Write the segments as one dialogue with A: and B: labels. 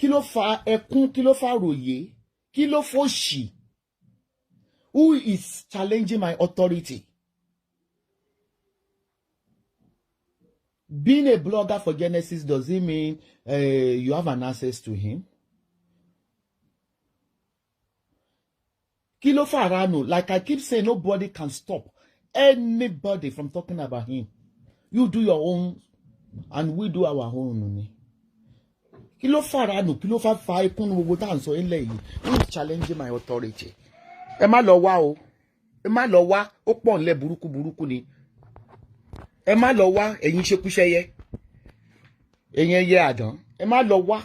A: Kí ló fa ẹkún, kí ló fa ròyé, kí ló fòṣì? Who is challenging my authority? Being a blogger for Genesis, does it mean you have an access to him? Kí ló fa rano? Like I keep saying, nobody can stop anybody from talking about him. You do your own and we do our own. Kí ló fa rano? Kí ló fa ikún gbogbo tá ń sọ ilé yìí? Who is challenging my authority? Ẹ má lọ wá o. Ẹ má lọ wá. Ó pọ̀ nle burúkú ni. Ẹ má lọ wá, ẹ̀yin ṣekúṣẹyẹ. Ẹ̀yin ẹyẹ àdán. Ẹ má lọ wá.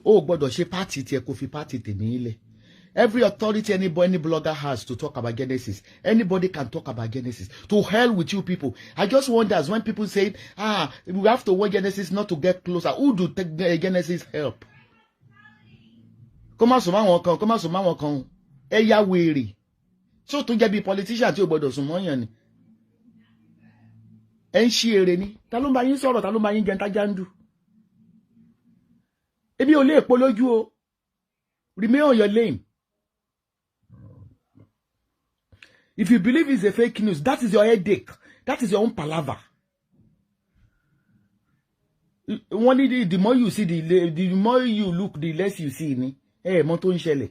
A: Ó gbọ́dọ̀ ṣe party tí ẹ kò fi party tèmi ilé. Every authority any blogger has to talk about Genesis. Anybody can talk about Genesis. To hell with you people. I just wonder when people say, we have to want Genesis not to get closer. Who do Genesis help? Come on, wọn kan. Ẹ ya wèrè. So tó jẹ́ bí politician tí ó gbọ́dọ̀ sùn mọ́yàn ni. Ẹ ń ṣí ere ni. Ta ló ń bá yín sọ̀rọ̀, ta ló ń bá yín jẹun jandu. Ebi ò lè pọ̀ lójú o. Remain on your lane. If you believe it's a fake news, that is your headache. That is your own palaver. The more you see, the more you look, the less you see. Ni. Mo tó ń ṣẹlẹ̀.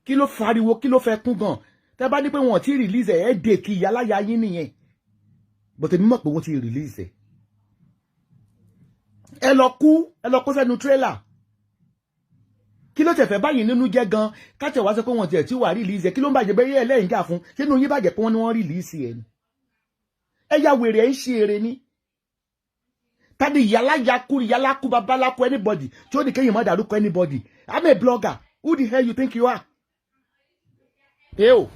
A: Kí ló fariwo, kí ló fẹ́ kún gan. Tẹ́ bá ní pé wọ́n ti release headache ìyálàyà yín nìyẹn. But èmi mọ̀ pé wọ́n ti release. Ẹ lọ kú sẹ́nu trailer. Kí ló tẹ̀fẹ̀ báyìí nínú jẹ́ gan, káṣẹ̀ wá sọ pé wọ́n tiẹ̀ tí wà release kí ló ń bàjẹ́ bẹ́ẹ̀ ẹlẹ́yìn jà fún, ṣé inú yín bàjẹ́ pé wọ́n ní wọ́n release ẹ̀ ni. Ẹ ya wèrè ẹ̀ ń ṣe eré ní. Tàbí yàlákú babaláku anybody tí ó ní kéyìn má dárúkọ anybody. I'm a blogger. Who the hell you think you are? Yo.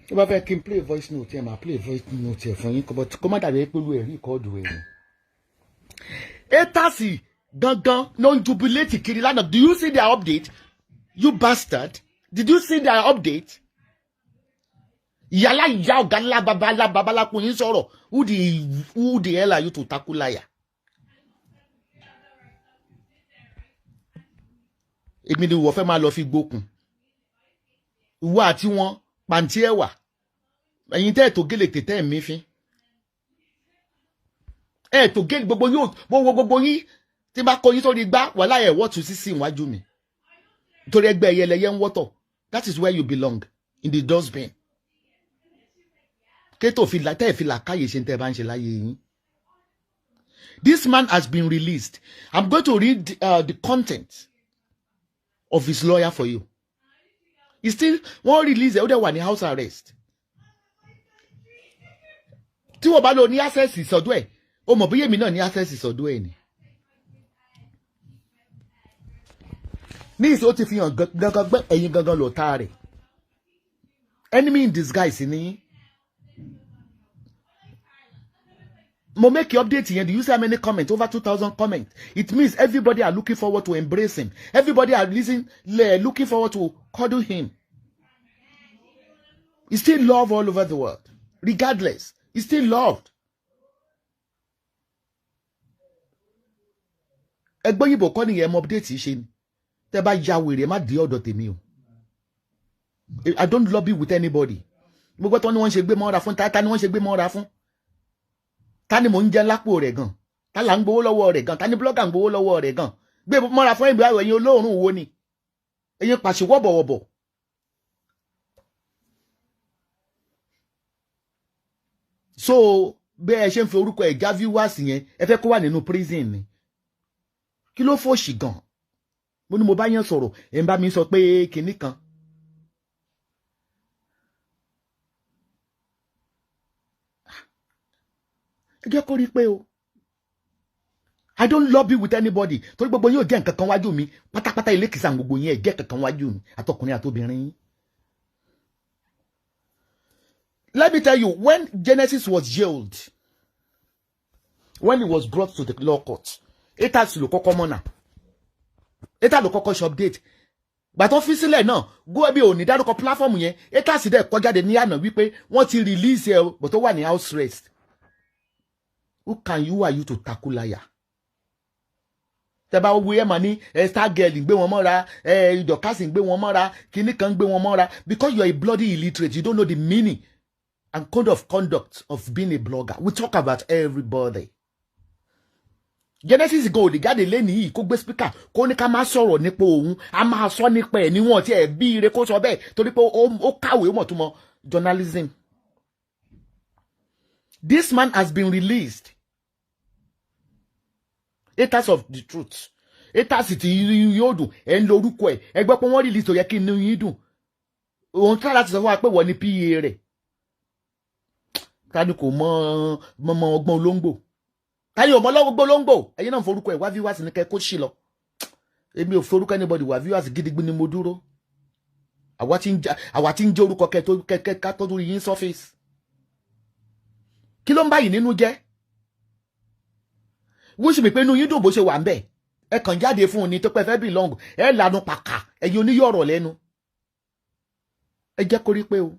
A: Tí bá fẹ́ kí n play voice note ẹ̀ máa play voice note ẹ̀ fún yín kó má dàbí pé lu ẹ̀rí ìkọ́dù ẹ̀. Etasi gangan no jubilate kiri lana. Do you see their update? You bastard. Did you see their update? Yala yao gala babala kuyin sọ̀rọ̀. Who the hell are you to tackle liar? Èmi ni wo fẹ́ máa lọ fi gbókun. Ìwọ àti wọn pàǹtí ẹwà. Ẹ̀yin tẹ́ tó gele tètè mi fin. To get gbogbo yín tí bá kọ yín sórí gbá wàhálà ẹ̀ wọ́tù sísì ìwájú mi. Torí ẹgbẹ́ ẹyẹlẹyẹ ń wọ́tọ̀. That is where you belong. In the dustbin. Kétò tẹ́ fi làkáyè ṣe tẹ́ bá ń ṣe láyé yín. This man has been released. I'm going to read the content of his lawyer for you. He still won't release the other one in house arrest. Tí wọ́n bá lọ ní access ìsọdún ẹ̀. O mọ̀ bóyá èmi náà ní access ìsọdún ẹ̀ ni. Ní ìsìn ó ti fi hàn gangan gbẹ́ ẹ̀yin gangan lọ tá rẹ̀. Enemy in disguise ni. Mo make update yẹn. Do you see how many comments? Over 2,000 comments. It means everybody are looking forward to embrace him. Everybody are looking forward to cuddle him. He's still loved all over the world. Regardless, he's still loved. Ẹgbọ́n yìí bò kọ́ nìyẹn mo update ṣe ni. Tẹ́ bá ya wèrè má di ọ̀dọ̀ tèmi o. I don't lobby with anybody. Gbogbo tó ní wọ́n ṣe gbé mọ́ra fún ta ni wọ́n ṣe gbé mọ́ra fún. Ta ni mò ń jẹ lápò rẹ̀ gan. Ta là ń gbowó lọ́wọ́ rẹ̀ gan. Ta ni blogger ń gbowó lọ́wọ́ rẹ̀ gan. Gbé mọ́ra fún ẹ̀bí ẹ̀yin olóòórùn wo ni. Ẹ̀yin pàṣẹ wọ́bọ̀wọ̀bọ̀. So bẹ́ẹ̀ ṣe ń fi orúkọ ẹ̀ já viewers yẹn ẹ fẹ́ kó wà nínú prison ni. Kí ló fòṣì gan? Mo ní mo bá yẹn sọ̀rọ̀ ẹ̀ ń bá mi sọ pé kinní kan. Ẹ jẹ́ kó rí pé o. I don't lobby with anybody. Torí gbogbo yín ò jẹ́ nǹkan kan wájú mi. Pátápátá ilé kìsà gbogbo yín ẹ̀ jẹ́ kankan wájú mi. Àtọkùnrin àtobìnrin. Let me tell you, when Genesis was jailed, when he was brought to the law court, Eta lo kọ́kọ́ mọ́nà. Eta lo kọ́kọ́ ṣe update. gbà tó fi sílẹ̀ náà gómìnà ò ní dárúkọ platform yẹn haters dẹ̀ kọ jáde ní àná wípé wọ́n ti release ẹ bó tó wà ní house arrest. Who can you are you to tackle liar? Tẹ́bá wo ẹ̀ mà ní star girl gbé wọn mọ́ra ìjọkásì gbé wọn mọ́ra kíní kan gbé wọn mọ́ra because you are a bloody illiterate, you don't know the meaning and code of conduct of being a blogger. We talk about everybody. Genesis go the jáde lẹ́ni yìí kó gbé speaker kó ní ká máa sọ̀rọ̀ nípa òun a máa sọ nípa ẹ̀ níwọ̀n tí ẹ̀ bí ire kó sọ bẹ́ẹ̀ torí pé ó kàwé ó mọ̀ tó mọ journalism. This man has been released. Haters of the truth. Haters ti yóò dùn ẹ̀ ń lo orúkọ ẹ̀ ẹ gbọ́ pé wọ́n release tó yẹ kí inú yín dùn. Òun tí láti sọ fún wa pé wọ́n ní PA rẹ̀. Tani kò mọ ọgbọ́n olóńgbò. Táyọ̀ ọmọ lọ́wọ́ gbólóńgbò ẹ̀yin náà forúkọ ẹ̀ wá viewers ní kẹ́ kó ṣì lọ. Èmi ò forúkọ anybody wá viewers gidigbi ni mo dúró. Àwa tí ń jẹ́ orúkọ kẹ́ tó rí yín surface. Kí ló ń báyìí nínú jẹ́? Wọ́n sì pé inú yín dùn bó ṣe wà ń bẹ̀. Ẹ kàn jáde fún un ní tó pẹ́ fẹ́ belong. Ẹ lanu pàkà ẹ̀yin oníyọ̀rọ̀ lẹ́nu. Ẹ jẹ́ kó rí pé o.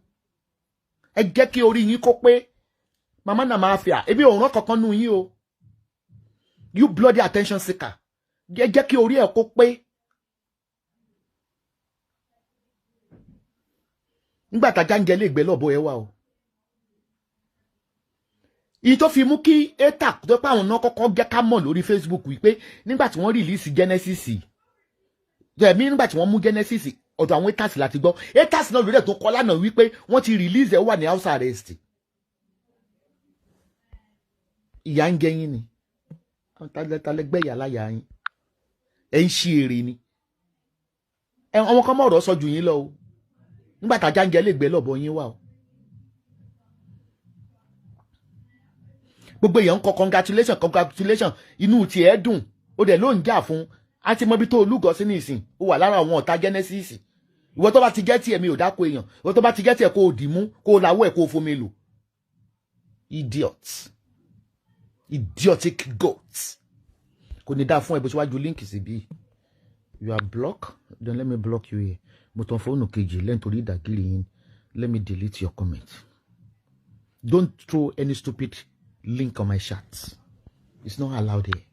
A: Ẹ jẹ́ kí orí yín kó pé. Mama na mafia. Ebi òun rán kankan nù yín o. You bloody attention seeker. Jẹ́ kí orí ẹ̀ kó pé. Nígbà tá jàǹjẹ́ lè gbé lọ́bọ̀ ẹ wá o. Ìyí tó fi mú kí ETA tó pé àwọn náà kọ́kọ́ jẹ́ ká mọ̀ lórí Facebook wípé nígbà tí wọ́n release Genesis. Jẹ̀mí nígbà tí wọ́n mú Genesis ọ̀dọ̀ àwọn haters láti gbọ́. Haters náà lórí ẹ̀ tó kọ́ lánàá wípé wọ́n ti release ẹ̀ wà ní house arrest. Ìyà ń jẹ yín ni. Talẹ́gbẹ́ ìyà láyà yín. Ẹ ń ṣe èrè ni. Àwọn kan mọ̀ ọ̀rọ̀ sọ jù yín lọ o. Nígbà tá jàǹjẹ́ lè gbé lọ́bọ̀ yín wá o. Gbogbo èèyàn ń kọ congratulation inú ti ẹ̀ dùn ó dẹ̀ ló ń jà fún a ti mọ bí tó olúgọ sí ní ìsìn ó wà lára àwọn ọ̀tá Genesis. Ìwọ tó bá ti jẹ́ tiẹ̀ mi ò dáko èèyàn ìwọ tó bá ti jẹ́ tiẹ̀ kó o dì mú kó o lawọ́ ẹ̀ kó o fomi lò. Idiotic goats. Kò ní dá fún ẹ bó ṣe wá ju líǹkì sí bí. You are blocked, then let me block you here. Mo tàn fóònù kejì lẹ́yìn torí ìdàgìrì yín. Let me delete your comment. Don't throw any stupid link on my chat. It's not allowed here.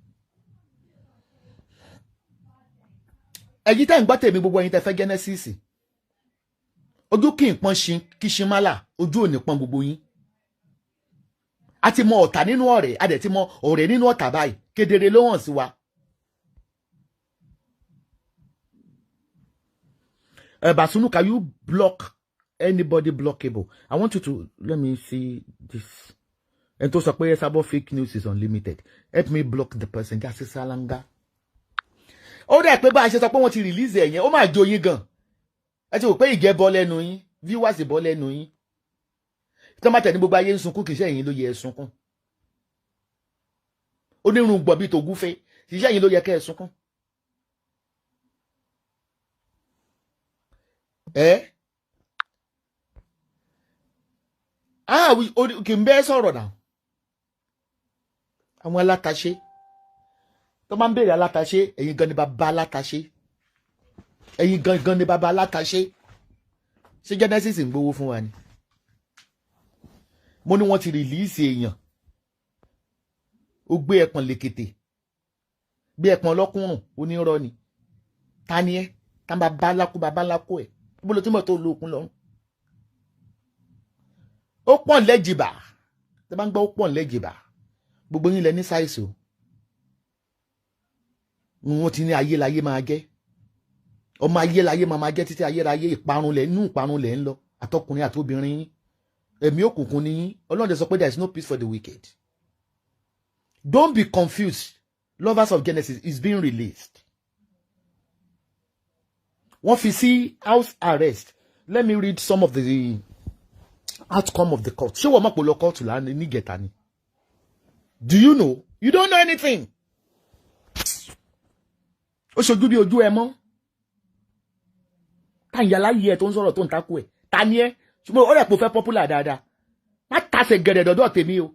A: Ẹ̀yin tẹ́ ń gbọ́ tèmi gbogbo ẹ̀yin tẹ́ fẹ́ Genesis. Ojú kì í pọ́n ṣin kí ṣin má là ojú ò ní pọ́n gbogbo yín. A ti mọ ọ̀tá nínú ọ̀rẹ́ a dẹ̀ ti mọ ọ̀rẹ́ nínú ọ̀tá báyìí kedere ló hàn sí wa. Basunu, can you block anybody blockable? I want you to let me see this. And to support about fake news is unlimited. Help me block the person. Just salanga. Ó dẹ̀ pé bá a ṣe sọ pé wọ́n ti release ẹ̀ yẹn ó máa jó yín gan. Ẹ ti rò pé ìjẹ́ bọ́ lẹ́nu yín viewers bọ́ lẹ́nu yín. Tó máa tẹ̀ ní gbogbo ayé ń sunkún kì í ṣe ẹ̀yin ló yẹ ẹ sunkún. Onírun gbọ̀ bí tó gúfe kì í ṣe ẹ̀yin ló yẹ kẹ́ ẹ sunkún. Kì í bẹ́ẹ̀ sọ̀rọ̀ náà. Àwọn alátaṣe tó máa ń béèrè alátaṣe ẹ̀yin gan ni bàbá alátaṣe ẹ̀yin gan ni bàbá alátaṣe ṣé Genesis ń gbowó fún wa ni. Mo ní wọ́n ti release èèyàn ó gbé ẹpọ̀n lèkètè gbé ẹpọ̀n ọlọ́kùnrùn onírọ́ ni ta ni ẹ́ ta bàbá lákó ẹ̀ bó ló túmọ̀ tó lo òkun lọ́rùn. Ó pọ̀n lẹ́jìbà tẹ́ bá ń gbọ́ ó pọ̀n lẹ́jìbà gbogbo yín lẹ ní sáìsì o. Wọ́n ti ní ayélayé máa jẹ́ ọmọ ayélayé máa jẹ́ títí ayérayé ìparun lẹ̀ ń lọ àtọkùnrin àtobìnrin yín ẹ̀mí òkùnkùn ni yín. Ọlọ́run sọ pé there is no peace for the wicked. Don't be confused. Lovers of Genesis is being released. Wọ́n fi sí house arrest. Let me read some of the outcome of the court. Ṣé wọ́n mọ̀ pé lọ kóòtù lánàá nígẹ̀ta ni? Do you know? You don't know anything. Ó ṣojú bí ojú ẹ mọ́. Tá ìyàlá yìí ẹ tó ń sọ̀rọ̀ tó ń takú ẹ̀. Ta ni ẹ́? Ṣùgbọ́n ó rẹ̀ pé ó fẹ́ popular dáadáa. Má tasẹ̀ gẹ̀rẹ̀ dọ̀dọ̀ tèmi o.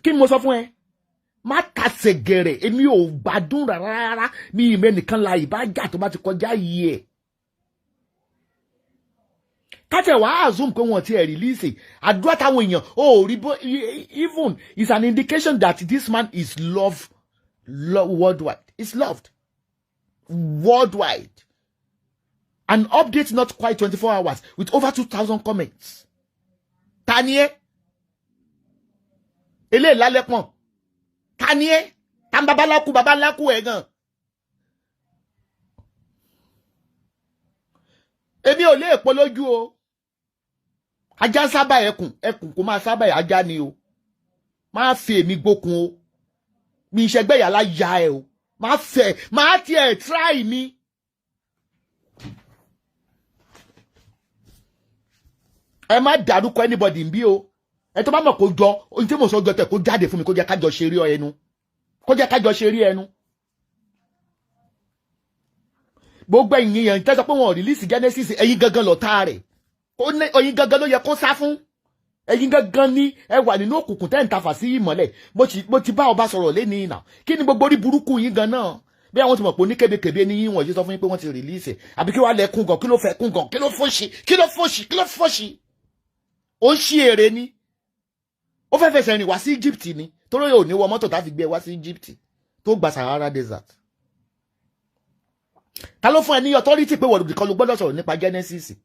A: Kí ni mo sọ fún ẹ? má tasẹ̀ gẹ̀rẹ̀ èmi ò gbádùn rárá mi ìmẹ́ nìkan la ìbájà tó bá ti kọjá yìí ẹ̀. Kátẹ̀ wá assume pé wọ́n ti ẹ̀ release àdúrà táwọn èèyàn ò rí bó even is an indication that this man is loved worldwide. Is loved worldwide. An update not quite 24 hours with over 2,000 comments. Taniye ele lálẹ́pọ̀n taniye tam babalaku ẹ̀ gan. Èmi ò lè pọ̀ lójú o. Ajá sábà ẹkùn kò máa sábà ajá ni o. Má fi èmi gbókun o. Mi ìṣẹ́gbẹ́ yàrá ya ẹ o. Má tiẹ̀ try mi. Ẹ má dárúkọ anybody bí o. Ẹ tó bá mọ̀ kó jọ ohun tí mo sọ jọ tẹ̀ kó jáde fún mi kó jẹ́ kájọ ṣe rí ẹnu. Kó jẹ́ kájọ ṣe rí ẹnu. Gbogbo ẹ̀yin yẹn tẹ́ sọ pé wọ́n release Genesis ẹ̀yin gangan lọ̀tá rẹ̀. Ẹ̀yin gangan ló yẹ kó sá fún. Ẹ̀yin gangan ní ẹ wà nínú òkùnkùn tẹ́ ń tafà sí ìmọ́lẹ̀. Mo ti bá ọba sọ̀rọ̀ lẹ́ni ìnà. Kí ni gbogbo orí burúkú yín gan náà? Bí àwọn ti mọ̀ pé oníkébékébé ní yín wọ̀n yìí sọ fún yín pé wọ́n ti release. Àbí kí wàá lẹ kún gan kí ló fẹ́ kún gan kí ló fọ́ṣì. Ó ń ṣí èrè ni. Ó fẹ́ fẹsẹ̀ rìn wá sí Egypt ni. Torí yóò ní wọ mọ́tò tá fi gbé wá sí Egypt. Tó gba Sahara Desert. Ta ló fún ẹ ní authority pé wọ́n nìkan ló gbọ́dọ̀ sọ̀rọ̀ nípa Genesis?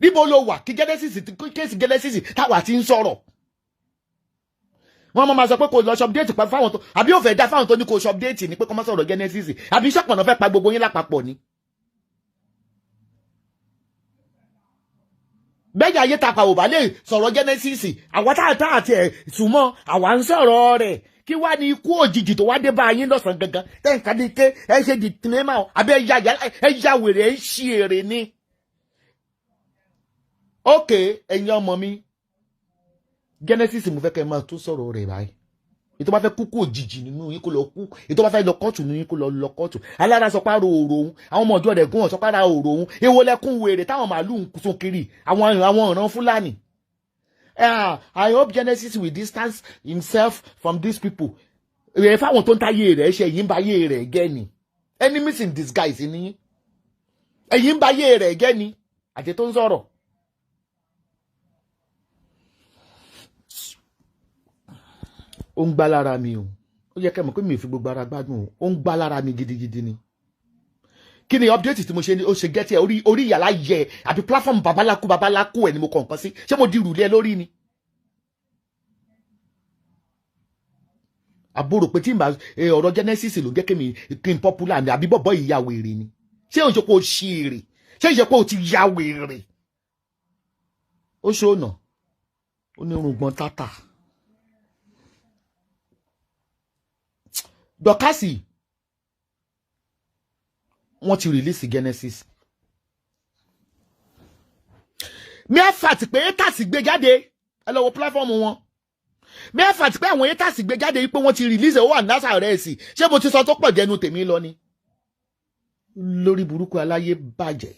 A: Níbo ló wà kí kéèsì Genesis táwa ti ń sọ̀rọ̀? Wọ́n máa sọ pé kò lọ update pa fáwọn tó àbí ó fẹ́ dá fáwọn tó ní kò update ni pé kó má sọ̀rọ̀ Genesis àbí ṣọ̀pọ̀nà fẹ́ pa gbogbo yín lápapọ̀ ni. Bẹ́ẹ̀ ayé ta pa ò bá lè sọ̀rọ̀ Genesis àwa tá àti ẹ̀ súnmọ́ àwa ń sọ̀rọ̀ rẹ̀. Kí wá ní ikú òjijì tó wá dé bá yín lọ́sàn gangan tẹ́ǹkà ní ké ẹ ṣe di tìǹmà àbí ẹ ya wèrè ẹ ń ṣí èrè ni. Ok ẹ̀yin ọmọ mi Genesis mo fẹ́ kẹ́ máa tún sọ̀rọ̀ rẹ̀ báyìí. Ètò bá fẹ́ kú òjijì nínú yín kó lọ kú. Ètò bá fẹ́ lọ kọ́ọ̀tù nínú yín kó lọ kọ́ọ̀tù. Alára sọ pé àrò òrò òun àwọn ọmọ ọjọ́ rẹ̀ gún ọ̀ sọ pé àrò òrò òun èwo lẹ́kún wèrè táwọn màálù ń sún kiri àwọn ọ̀ràn Fúlàní. I hope Genesis will distance himself from these people. If I want to táyé rẹ̀ ṣe ẹ̀yin bá yé rẹ̀ gẹ́ ni. Enemies in disguise ni. Ẹ̀yin bá yé rẹ̀ gẹ́ ni. Àti tó ń sọ̀rọ̀. Ó ń gbá lára mi o. Ó yẹ kẹ́ mọ̀ pé mi ò fi gbogbo ara gbádùn o. Ó ń gbá lára mi gidigidi ni. Kí ni update tí mo ṣe ó ṣe get orí yàrá yẹ àbí platform babaláku ẹ̀ ni mo kàn kan sí. Ṣé mo di rùlé lórí ni? Àbúrò pé tí n bá ọ̀rọ̀ Genesis ló jẹ́ kí n popular ni àbí bọ̀bọ̀ ìyá wèrè ni. Ṣé òun ṣe pé ó ṣí èrè? Ṣé ìṣe pé ó ti ya wèrè? Ó ṣòna. Ó ní irùngbọ̀n tátà. Dọ̀kásì wọ́n ti release Genesis. Mẹ́fà ti pé haters gbé jáde ẹ lọ wo platform wọn. Mẹ́fà ti pé àwọn haters gbé jáde pé wọ́n ti release ó wà nasa rẹ̀ sí. Ṣé mo ti sọ tó pọ̀ jẹnu tèmi lọ ni? Lórí burúkú aláyé bàjẹ́.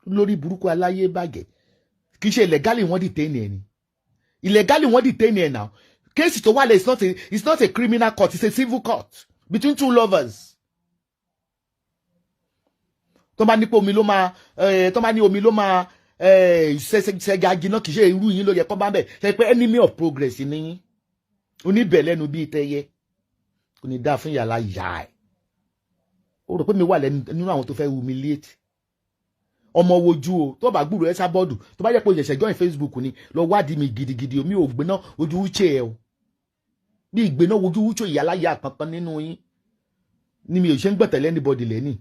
A: Lórí burúkú aláyé bàjẹ́. Kì í ṣe illegally wọ́n detain ẹ ni. Illegally wọ́n detain ẹ now. Case to wale it's not a criminal court, it's a civil court between two lovers. Tó bá ní pé omi ló máa ṣẹga jiná kì í ṣe irú yín ló yẹ kó bá bẹ̀ ṣe pé enemy of progress ni yín. Oníbẹ̀ lẹ́nu bíi tẹ́yẹ. Kò ní dá fún yàrá yà ẹ̀. Ó rò pé mi wà nínú àwọn tó fẹ́ humiliate. Ọmọ wojú o tó bá gbúrò ẹ sábọ́ọ̀dù tó bá jẹ́ pé o ṣẹ̀ṣẹ̀ join Facebook ni lọ wádìí mi gidigidi omi ò gbéná ojú wúche ẹ o. Bí ìgbéná ojú wúche ìyáláyà kankan nínú yín ni mi ò ṣe ń gbẹ̀tẹ̀lẹ́ anybody lẹ́ni.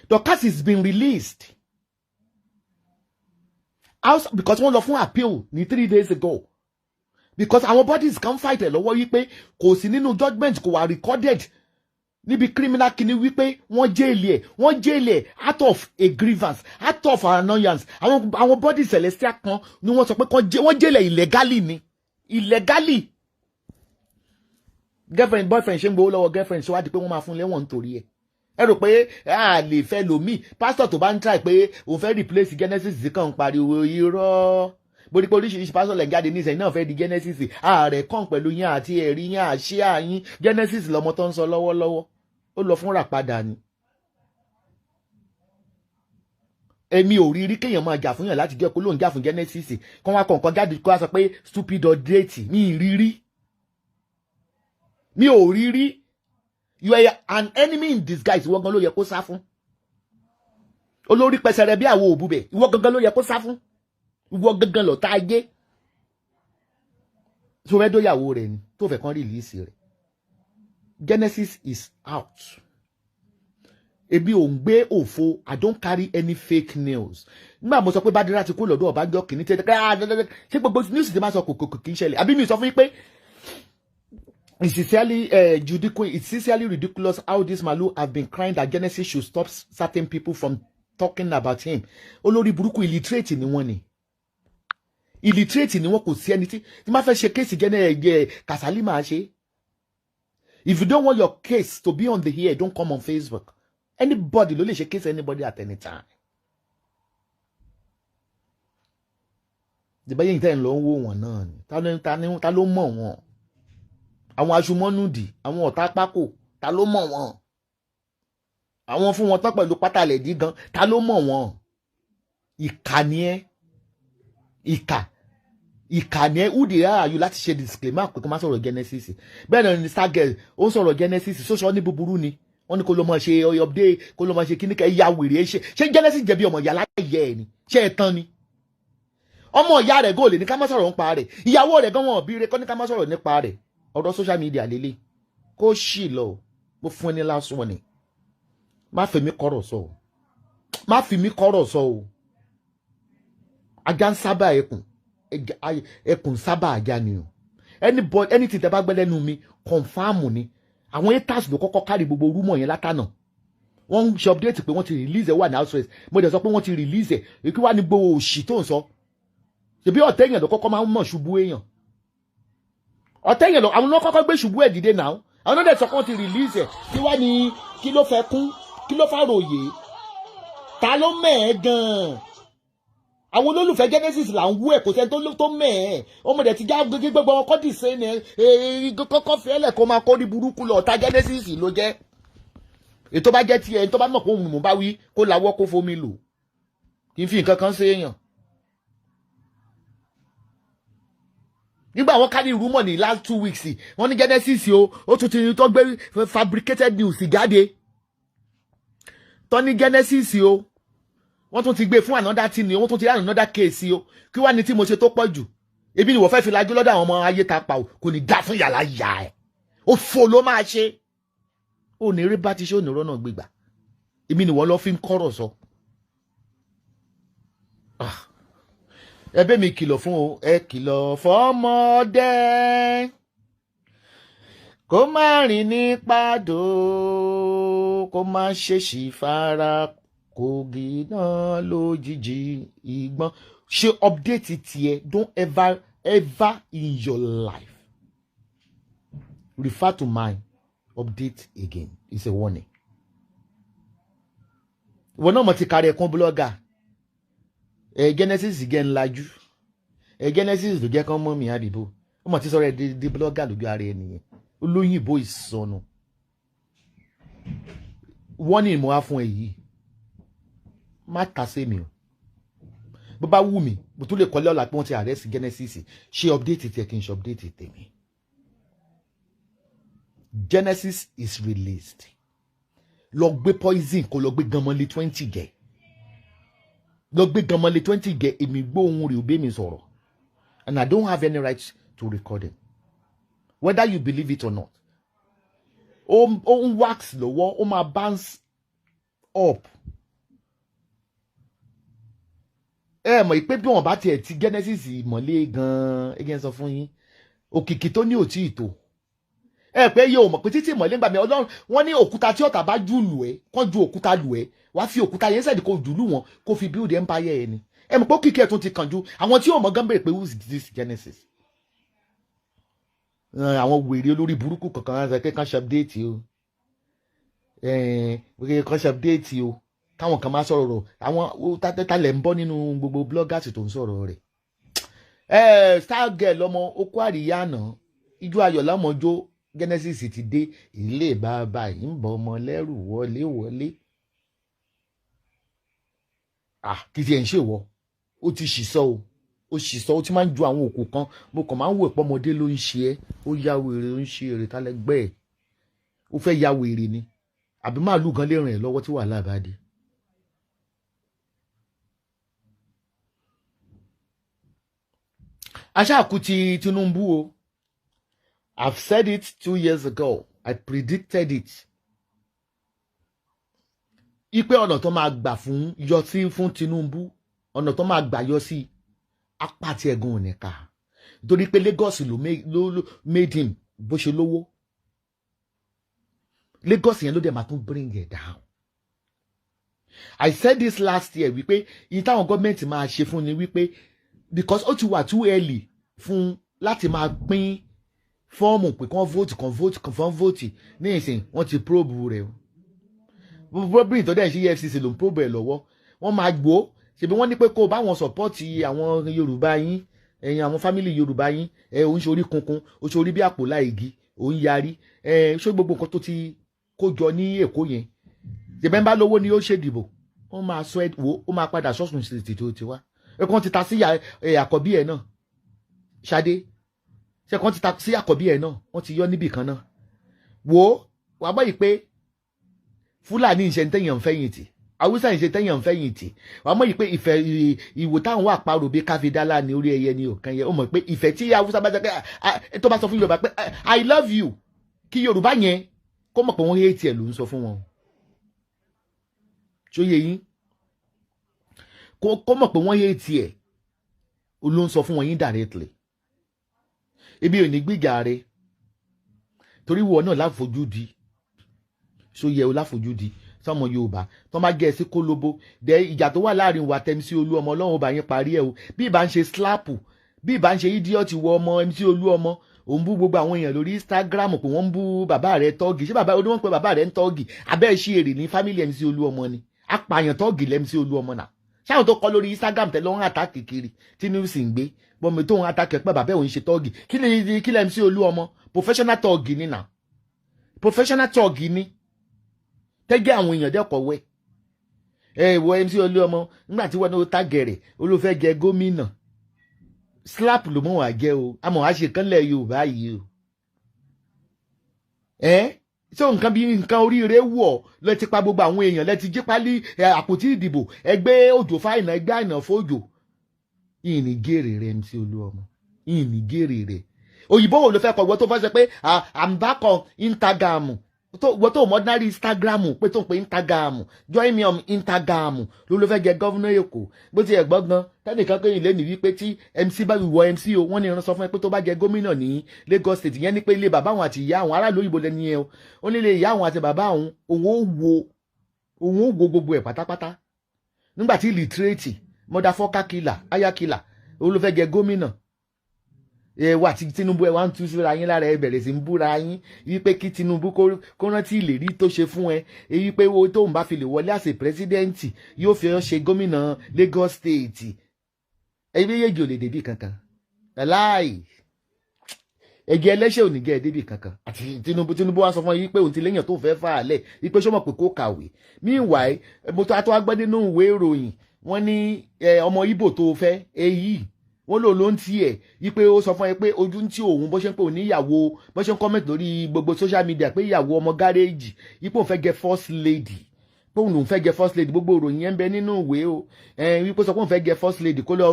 A: The case has been released because wọ́n lọ fún appeal ní 3 days ago because our bodies can fight ẹ̀ lọ́wọ́ wípé kò sí nínú judgement kò wà recorded níbi criminal kìíní wípé wọ́n jail ẹ̀ out of a grievance out of an annoyance àwọn body celestial kan ni wọ́n sọ pé wọ́n jail ẹ̀ illegally girlfriend boyfriend ṣe ń gbowó lọ́wọ́ girlfriend ṣe wá di pé wọ́n máa fún lẹ́wọ̀n nítorí ẹ̀ ẹ rò pé a lè fẹ́ lòmíì pásítọ̀ tó bá ń try pé òun fẹ́ replace Genesis kan pariwo irọ́ borí pé oríṣiríṣi pásítọ̀ lẹ̀ ń jáde nísìnyí náà fẹ́ di Genesis ààrẹ kàn pẹ̀lú yín àti ẹ̀rí yín àṣẹ àyín Genesis lọmọ tó ń sọ lọ́wọ́lọ́wọ́ ó lọ fúnra padà ni. èmi ò rí rí kéèyàn máa jà fún yàn láti jẹ́ kó lóun jà fún Genesis kán wá kọ̀ọ̀kan jáde kó wá sọ pé stupid or dirty mi ì rí rí mi ò rí rí. You are an enemy in disguise. Ìwọ gan ló yẹ kó sá fún. Olórí pẹsẹrẹ bí àwo òbúbẹ. Ìwọ gangan ló yẹ kó sá fún. Ìwọ gangan ló tá ayé. So fẹ́ dóyàwó rẹ̀ ni tó fẹ́ kàn release rẹ̀. Genesis is out. Ebi ò ń gbé òfo. I don't carry any fake news. Nígbà mo sọ pé Bádírà ti kú lọ́dọ̀ Ọbásanjọ́ kìíní tẹ́tẹ́ ṣé gbogbo news ti máa sọ kò kì í ṣẹlẹ̀. Àbí mi sọ fún yín pé it's sincerely ridiculous how this Malu have been crying that Genesis should stop certain people from talking about him. Olórí burúkú illiterate ni wọ́n ni. Illiterate ni wọ́n kò sí ẹni tí máa fẹ́ ṣe case Kasali máa ṣe. If you don't want your case to be on the air, don't come on Facebook. Anybody ló lè ṣe case anybody at any time. Dìbẹ́yìn tẹ́ ń lọ ń wò wọ́n náà ni. Ta ló mọ̀ wọ́n? Àwọn aṣumọ́nùdì, àwọn ọ̀tá pákó, ta ló mọ̀ wọ́n? Àwọn fún wọn tán pẹ̀lú pátálẹ̀ dí gan, ta ló mọ̀ wọ́n? Ìkà ni ẹ́. Ìkà ni ẹ́. Who the hell are you láti ṣe disclaimer pé kó má sọ̀rọ̀ Genesis? Bẹ́ẹ̀ náà ni Stargirl ó sọ̀rọ̀ Genesis sọ́sọ́ ní búburú ni. Wọ́n ní kó ló máa ṣe update, kó ló máa ṣe kíníkà ẹ̀yà wèrè ṣe Genesis jẹ̀bi ọmọ ìyá láyé ẹ̀ ni. Ṣé ẹ tán ni? Ọmọ ìyá rẹ̀ gòlè ní ká má sọ̀rọ̀ nípa rẹ̀. Ìyàwó rẹ̀ gan wọn òbí rẹ̀ kọ́ ní ká má sọ̀rọ̀ nípa rẹ̀. Ọ̀rọ̀ social media lélẹ̀ kó ṣì lọ mo fún ẹni last one ni má fi mí kọ́rọ̀ sọ o ajá ń sábà ẹkùn sábà ajá ni o anything tẹ́ bá gbẹ́ lẹ́nu mi confam ni àwọn haters ló kọ́kọ́ kárí gbogbo rúmọ̀ yẹn látànà wọ́n ń ṣe update pé wọ́n ti release ẹ̀ wà ní house arrest mo dẹ̀ sọ pé wọ́n ti release ẹ̀ kí wá ní gbowó òṣì tó ń sọ ṣèbí ọ̀tẹ̀ èèyàn ló kọ́kọ́ máa ń mọ̀ ṣubú èèyàn ọ̀tẹ̀ yẹn lọ àwọn náà kọ́kọ́ gbé ṣubú ẹ̀ dìde náà àwọn náà dẹ̀ sọ pé wọ́n ti release ẹ̀ kí wá ní kí ló fẹ́ kún kí ló fàròyé ta ló mẹ́ẹ̀ gan-an àwọn olólùfẹ́ Genesis là ń wú ẹ̀ kò sẹ́ni tó mẹ́ẹ̀ ọmọdé ti já gbogbo wọn kọ́ dì sẹ́ni kọ́kọ́ fi ẹlẹ̀ kó máa kọ́ ní burúkú lọ ọ̀tá Genesis ló jẹ́ ètò bá jẹ́ tiẹ̀ tó bá mọ̀ pé òun mò ń bá wí kó lawọ́ kó fomi lò kí n fi nǹkan kan ṣe èèyàn. Nígbà wọ́n kárí rumor ní last 2 weeks wọ́n ní Genesis ó tún ti tó gbé fabricated news jáde tó ní Genesis wọ́n tún ti gbé fún another thing wọ́n tún ti rí another case kí wá ní tí mo ṣe tó pọ̀ jù ebi ni wọ́n fẹ́ fi lajú lọ́dọ̀ àwọn ọmọ ayé ta pa kò ní dá fún yàrá yà ẹ̀ ó fò ló máa ṣe ó ní rí bá ti ṣe ònírọ́ náà gbégbà èmi ni wọ́n lọ fi ń kọ́rọ̀ sọ. Ẹbẹ́ mi kìlọ̀ fún o ẹ kìlọ̀ fọ́mọdé kó má rìn ní pàdó kó má ṣèṣì fara kògì náà lójijì ìgbọ́n ṣe update tiẹ̀ don't ever in your life refer to my update again it's a warning. Ìwọ náà mo ti kárí ẹ̀kún blogger. Genesis gẹ́ ńlájú Genesis ló jẹ́ kán mọ́ mi àdìbò ọmọ tí sọ̀rọ̀ di blogger lójú ara ẹ̀ nìyẹn olóyìnbó ìsọnù wọ́n ní ìmọ̀ wá fún ẹ yìí má ta sí mi o bó bá wù mí mo tún lè kọ́lé ọ̀la pé wọ́n ti arrest Genesis ṣe update tiẹ̀ kí n ṣe update tèmi. Genesis is released lọ gbé poison kó lọ gbé ganmọ́lé 20 jẹ lọ gbé ganmọ́lé 20 jẹ èmi gbóhùn rẹ̀ òbí mi sọ̀rọ̀ and I don't have any right to record it whether you believe it or not. ó ń wax lọ́wọ́ ó máa bounce up. Mọ̀ pé bí wọ́n bá tiẹ̀ ti Genesis mọ́lé gan-an ẹgbẹ́ sọ fún yín òkìkí tó ní òtí ìtò pé yóò mọ̀ pé títí ìmọ̀lẹ́ gbàmí Ọlọ́run wọ́n ní òkúta tí ọ̀tá bá jù lù ẹ́ kọ́ ju òkúta lù ẹ́ wá fi òkúta yẹn sẹ́ẹ̀dì kó jùlù wọn kó fi build empire ẹ̀ ni mọ̀ pé òkìkí ẹ̀ tún ti kàn ju àwọn tí yóò mọ̀ gán bèrè pé who is this Genesis. Àwọn wèrè olórí burúkú kankan rẹ̀ kẹ́kàn ṣe update o concept date o káwọn kan máa sọ̀rọ̀ àwọn tátẹ́tálẹ̀ ń bọ́ nínú gbogbo bloggers tó ń sọ̀rọ̀ rẹ̀. Star girl ọmọ okó àríyá àná ijó ayọ̀ lámọjó Genesis ti dé ilé bàbá yìí ń bọ̀ ọmọ lẹ́rù wọlé. Kì í ti ẹ̀ ń ṣèwọ́ ó ti ṣìṣọ́ o ó ṣìṣọ́ ó ti máa ń ju àwọn òkú kan mo kàn máa ń wò pọ́mọdé ló ń ṣe ẹ́ ó ya wèrè ó ń ṣe èrè tálẹ́gbẹ́ ẹ̀ ó fẹ́ ya wèrè ni àbí màálù gan lè rìn ẹ́ lọ́wọ́ tí wàhálà bá dé. aṣáàkú ti Tinubu o I've said it 2 years ago I predicted it ipe ọ̀nà tó máa gbà fún yọ sí fún Tinubu ọ̀nà tó máa gbà yọ sí apáti ẹ̀gùn òníkà nítorí pé Lagos ló made him bó ṣe lówó Lagos yẹn ló dẹ̀ máa tún bring it down. I said this last year wípé ìyí táwọn gọ́ọ̀mẹ̀ntì máa ṣe fún ni wípé because ó ti wà too early fún láti máa pín fọ́ọ̀mù pé kàn vote ní ìsìn wọ́n ti probe rẹ̀ o probably tó dẹ̀ ṣe EFCC ló ń probe ẹ̀ lọ́wọ́ wọ́n máa gbó ṣebí wọ́n ní pé kó o bá wọn support àwọn Yorùbá yín ẹ̀yin àwọn family Yorùbá yín òun ṣe orí kunkun ó ṣe orí bí àpò láìgí òun yarí ṣé gbogbo nǹkan tó ti kó jọ ní Èkó yẹn ṣèbẹ́ ń bá lówó ni ó ṣèdìbò wọ́n máa sọ ẹ̀ wò ó máa padà sọ́sùn sí tó ti wá ẹ̀kan ti ta sí àkọ́bí ẹ̀ náà Ṣadé ṣẹ̀kan ti ta sí àkọ́bí ẹ̀ náà wọ́n ti yọ níbì kan náà wò ó wàá gbọ́ yìí pé Fúlàní ìṣe tẹ̀yàn fẹ̀yìntì Haúsá ìṣe tẹ̀yàn fẹ̀yìntì wàá mọ̀ yìí pé ìfẹ́ ìwò táwọn wà parò bí káfíńdálà ní orí ẹyẹ ní òkan yẹn ó mọ̀ pé ìfẹ́ tí Haúsá bá jẹ́ pé tó bá sọ fún Yorùbá pé I love you kí Yorùbá yẹn kó mọ̀ pé wọ́n hate ẹ̀ ló ń sọ fún wọn ṣó yẹ yín kó mọ̀ pé wọ́n hate ẹ̀ ló ń sọ fún wọn indirectly ebi ò ní gbìjà rẹ torí wọ náà láfojú di ṣó yẹ o láfojú di sọmọ Yorùbá tó máa gẹ ẹ sí kólóbó dẹ ìjà tó wà láàrin wa MC Olúọmọ Ọlọ́run ọba yẹn parí ẹ o bí ìbá ń ṣe slap bí ìbá ń ṣe idiot wọ ọmọ MC Olúọmọ òun bú gbogbo àwọn èèyàn lórí Instagram pé wọ́n ń bú bàbá rẹ̀ tọ́ọ̀gì ṣé bàbá oníwọ̀n pé bàbá rẹ̀ ń tọ́ọ̀gì abẹ́ ẹ̀ ṣí èrè ní family MC Olúọmọ ni apààyàn tọ́ọ̀gì lẹ́ MC Olúọmọ náà ṣáwọn tó kọ́ lórí Instagram tẹ́lẹ̀ wọ́n àtàkì kiri tí ní sì ń gbé bọ́mi tó ń àtàkì pé bàbá òun ṣe tọ́ọ̀gì kí lẹ́ MC Olúọmọ professional tọ́ọ̀gì ni náà professional tọ́ọ̀gì ni tẹ́gẹ́ àwọn èèyàn dẹ́kọ̀ wẹ́ ìwọ MC Olúọmọ nígbà tí wọ́n ní ó tàgẹ̀rẹ̀ olófẹ́ jẹ gómìnà slap ló mọ̀ wá jẹ́ o àmọ́ wá ṣe kánlẹ̀ Yorùbá yìí o so nǹkan bí nǹkan oríire wọ̀ lẹ ti pa gbogbo àwọn èèyàn lẹ ti jí pálí àpótí ìdìbò ẹgbẹ́ òjò fáìnà ẹgbẹ́ àìnà fòjò ìní gèrè rẹ MC Olúọmọ ìní gèrè rẹ òyìnbó wo ló fẹ́ kọ̀ wọ́n tó fẹ́ sọ pé I'm back on Instagram wọ́n tó mọ ordinary Instagram pé tó ń pe Instagram join me on Instagram ló fẹ́ jẹ gọ́vnà Èkó bó ti ẹ̀ gbọ́ngàn tẹ́nìkan kéyìn lé ní wípé tí MC bá wọ MC o wọ́n ní ìran sọ fún ẹ pé tó bá jẹ gómìnà ní Lagos State yẹn ní pé ilé bàbá àwọn àti ìyá àwọn aráàlú òyìnbó lẹ́ni ẹ o ó nílé ìyá àwọn àti bàbá àwọn òun ó wo gbogbo ẹ̀ pátápátá nígbà tí illiterate motherfucker killer aya killer ló fẹ́ jẹ gómìnà wà tí Tinubu ẹ wá ń tú síra yín lára ẹ bẹ̀rẹ̀ sí ń búra yín wípé kí Tinubu kó rántí ìlérí tó ṣe fún ẹ wípé owó tóun bá fi lè wọlé àṣẹ pírẹsidẹ́ǹtì yóò fi ṣe gómìnà Lagos State ẹbí méjèèjì ò lè débì kankan láì ẹgbẹ́ ẹlẹ́ṣẹ̀ ò ní gẹ́ ẹ débì kankan àti Tinubu wá sọ fún yín pé òun ti léyàn tó fẹ́ fà á lẹ̀ wípé ṣó mọ̀ pé kó kàwé meanwhile mo tó agbọ́ nínú ìwé ìròyìn wọ́n ní ọmọ Ìgbò tó fẹ́ èyí wọ́n ló ń tiẹ̀ wípé ó sọ fún ẹ pé ojú ń tí òun bó ṣe ń pè òun níyàwó bó ṣe ń comment lórí gbogbo social media pé ìyàwó ọmọ gáréèjì ipò òun fẹ́ gẹ first lady pé òun fẹ́ gẹ first lady gbogbo ìròyìn yẹn ń bẹ nínú ìwé o wípé sọ pé òun fẹ́ gẹ first lady kó lọ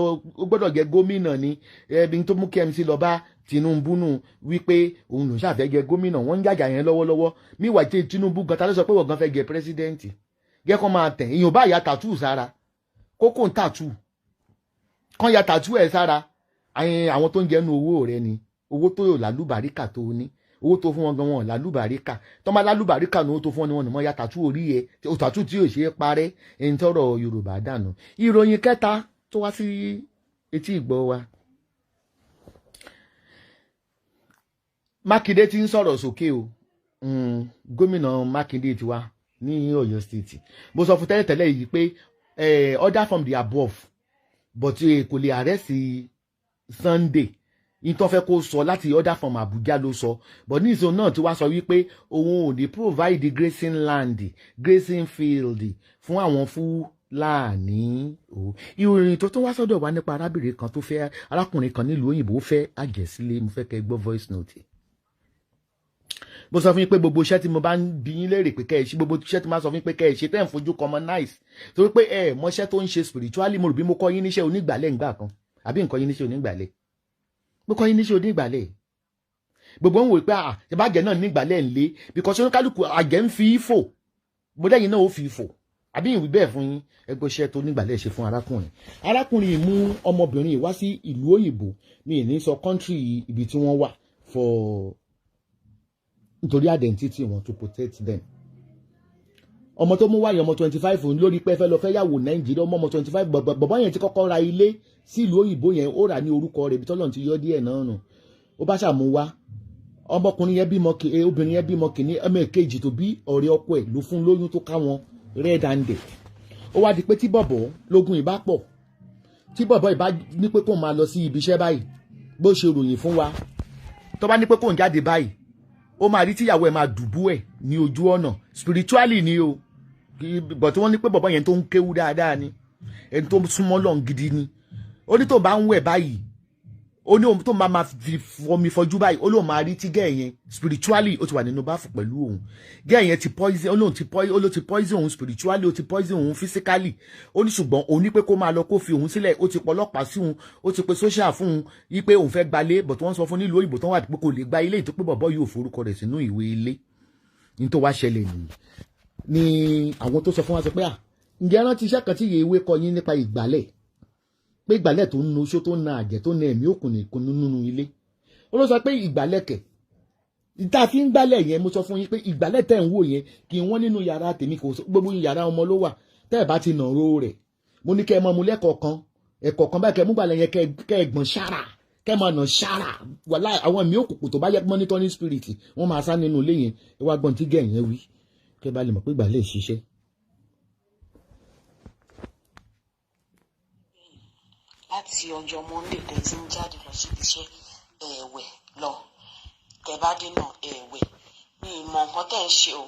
A: ó gbọ́dọ̀ gẹ gómìnà ni ẹbí tó mú kí MC lọ bá Tinubu nù wípé òun ló ṣàfẹ́ gẹ gómìnà wọ́n ń jàjà yẹn lọ́wọ́lọ́wọ́ míwà tí Tinubu gan ta ló sọ pé wọ́n gan fẹ́ gẹ pírẹsidẹ́ǹtì gẹ́ kó máa tẹ̀ èèyàn bá ya tàtú sára kókó ń tàtú kán ya tàtú ẹ̀ sára àwọn tó ń jẹnu owó rẹ ni owó tó yóò lálùbáríkà tó ní owó tó fún wọn gan wọn lálùbáríkà tó máa lálùbáríkà ní owó tó fún wọn ni wọn ni wọn ya tàtú orí ẹ tàtú tí yóò ṣe é parẹ́ ẹni tọrọ Yorùbá dànù. ìròyìn kẹta tó wá sí etí ìgbọ́ wa Mákindé ti ń sọ̀rọ̀ sókè o gómìnà Mákindé tiwa ní Ọ̀yọ́ state mo sọ fún tẹ́lẹ̀tẹ́lẹ̀ yìí pé order from the above but kò lè arrest Sunday in tó fẹ́ kó sọ láti order from Abuja ló sọ but ní ìṣó náà tí wàá sọ wípé òun ò ní provide grazing land grazing field fún àwọn Fúlàní o. ìròyìn tó tún wá sọ́dọ̀ wa nípa arábìnrin kan tó fẹ́ arákùnrin kan nílùú òyìnbó fẹ́ àjẹsílẹ̀ mo fẹ́ kẹ́ gbọ́ voice note. mo sọ fún yín pé gbogbo iṣẹ́ tí mo bá ń bi yín léèrè pé kẹ́ ẹ ṣe gbogbo iṣẹ́ tí mo bá sọ fún yín pé kẹ́ ẹ ṣe tẹ́ ẹ̀ ń fojú commonize torí pé ẹ mọṣẹ́ tó ń ṣe spiritually mo rò bí mo kọ́ yín níṣẹ́ onígbàlẹ̀ ńgbà kan àbí nǹkan yín níṣẹ́ onígbàlẹ̀ mo kọ́ yín níṣẹ́ onígbàlẹ̀ gbogbo ń wò pé ìbàjẹ́ náà nígbàlẹ̀ ńlé because oníkálukú àjẹ́ ń fi fò bódà yín náà ó fi fò àbí ìwé bẹ́ẹ̀ fún yín ẹgbẹ́ iṣẹ́ tó nígbàlẹ̀ ṣe fún arákùnrin mú ọmọbìnrin wá sí ìlú òyìnbó mi ì ní sọ country ibi tí wọ́n wà for nítorí identity wọn to protect them. ọmọ tó mú wáyé ọmọ 25 lórí pé fẹ́ lọ fẹ́ yàwó Nàìjíríà ọmọ 25 bàbá yẹn ti kọ́kọ́ ra ilé sí ìlú òyìnbó yẹn ó rà ní orúkọ rẹ̀ bí tọ́lọ́run ti yọ díẹ̀ náà nù ó bá ṣàmú wá ọmọkùnrin yẹn bímọ obìnrin yẹn bímọ kìíní ọmọ èkejì tó bí ọ̀rẹ́ ọkọ ẹ̀ ló fún lóyún tó ká wọn red handed ó wá di pé tí bọ̀bọ̀ lógún ìbá pọ̀ tí bọ̀bọ̀ ìbá ní pé kó máa lọ sí ibi iṣẹ́ báyìí bó ṣe ròyìn fún wa tó bá ní pé kó ń jáde báyìí ó máa rí tíyàwó ẹ̀ máa dùbú ẹ̀ ní ojú ọ̀nà spiritually ni o but wọ́n ní pé bọ̀bọ̀ yẹn tó ń kéwú dáadáa ni ẹni tó súnmọ́ lọ́n gidi ni ó ní tó bá ń wẹ̀ báyìí ó ní ohun tó máa fi fọmi fọjú báyìí ó lóun máa rí tí gẹ́ẹ̀ yẹn spiritually ó ti wà nínú báfù pẹ̀lú òun gẹ́ẹ̀ yẹn ti poison ó lóun ti poison òun spiritually ó ti poison òun physically ó ní ṣùgbọ́n òun ní pé kó máa lọ kó fi òun sílẹ̀ ó ti pọlọ́pàá sí òun ó ti pe social fún òun yí pé òun fẹ́ gbalé but wọ́n sọ fún nílùú òyìnbó tó wà pé kò lè gba ilé ìtó pé bọ̀bọ́ yóò forúkọ rẹ̀ sínú ìwé ilé ní tó wá ṣẹlẹ̀ nìyí ni àwọn tó sọ fún wa sọ pé ǹjẹ́ rántí iṣẹ́ kan tí ìwé kọ yín nípa ìgbálẹ̀ pé ìgbálẹ̀ tó ń nu oṣó tó ń na àjẹ́ tó ń na ẹ̀mí òkùnkùn nínú ilé ó ló sọ pé ìgbálẹ̀ kẹ̀ ìta fi ń gbálẹ̀ yẹn mo sọ fún yín pé ìgbálẹ̀ tẹ̀ ń wò yẹn kì í wọ́n nínú yàrá tèmi kò gbogbo yàrá ọmọ ló wà tẹ́ ẹ̀ bá ti nà ro rẹ̀ mo ní kẹ́ ẹ mọ mu lẹ́kọ̀ọ̀kan ẹ̀kọ̀ọ̀kan báyìí kẹ́ mú gbálẹ̀ yẹn kẹ́ ẹ gbọ̀n ṣára kẹ́ ẹ máa nà ṣára wàlá àwọn ẹ̀mí òkùnkùn tó bá yẹ monitoring spirit wọ́n máa sá nínú ilé yẹn ẹ wá gbọ́n tí gẹ̀ yẹn wí kẹ́ ẹ bá lè mọ̀ pé ìgbálẹ̀ ṣiṣẹ́.
B: láti ọjọ́ Monday tẹ́ ti ń jáde lọ síbi iṣẹ́ ẹ̀ẹ̀wẹ̀ lọ tẹ́ bá dé náà ẹ̀ẹ̀wẹ̀ mi ì mọ nǹkan tẹ́ ń ṣe o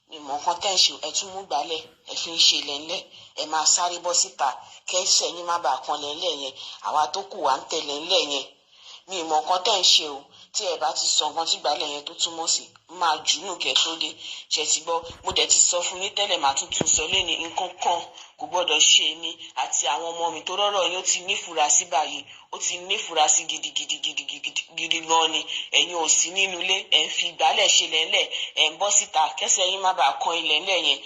B: mi ì mọ nǹkan tẹ́ ń ṣe o ẹ tún mú gbálẹ̀ ẹ fi ń ṣe lẹ́ńlẹ̀ ẹ máa sáré bọ́ síta kẹ́sẹ̀ yín má bàa kan lẹ́ńlẹ̀ yẹn àwa tó kù wá ń tẹ̀ lẹ́ńlẹ̀ yẹn mi ì mọ nǹkan tẹ́ ń ṣe o tí ẹ bá ti sọ nǹkan tí gbálẹ̀ yẹn tó túmọ̀ sí máa jù nù kẹ́ tó dé ṣe ti gbọ́ mo dẹ̀ ti sọ fún yín tẹ́lẹ̀ máa tún sọ lẹ́ni nǹkan kan kò gbọ́dọ̀ ṣe mí àti àwọn ọmọ mi tó rọ́rọ̀ yín ó ti nífura sí báyìí ó ti nífura sí gidigidi gan ni ẹ̀yin ò sí nínú ilé ẹ̀ ń fi ìgbálẹ̀ ṣe lẹ́lẹ̀ ẹ̀ ń bọ́ síta kẹ́sẹ̀ yín má bàa kan ilẹ̀ ńlẹ̀ yẹn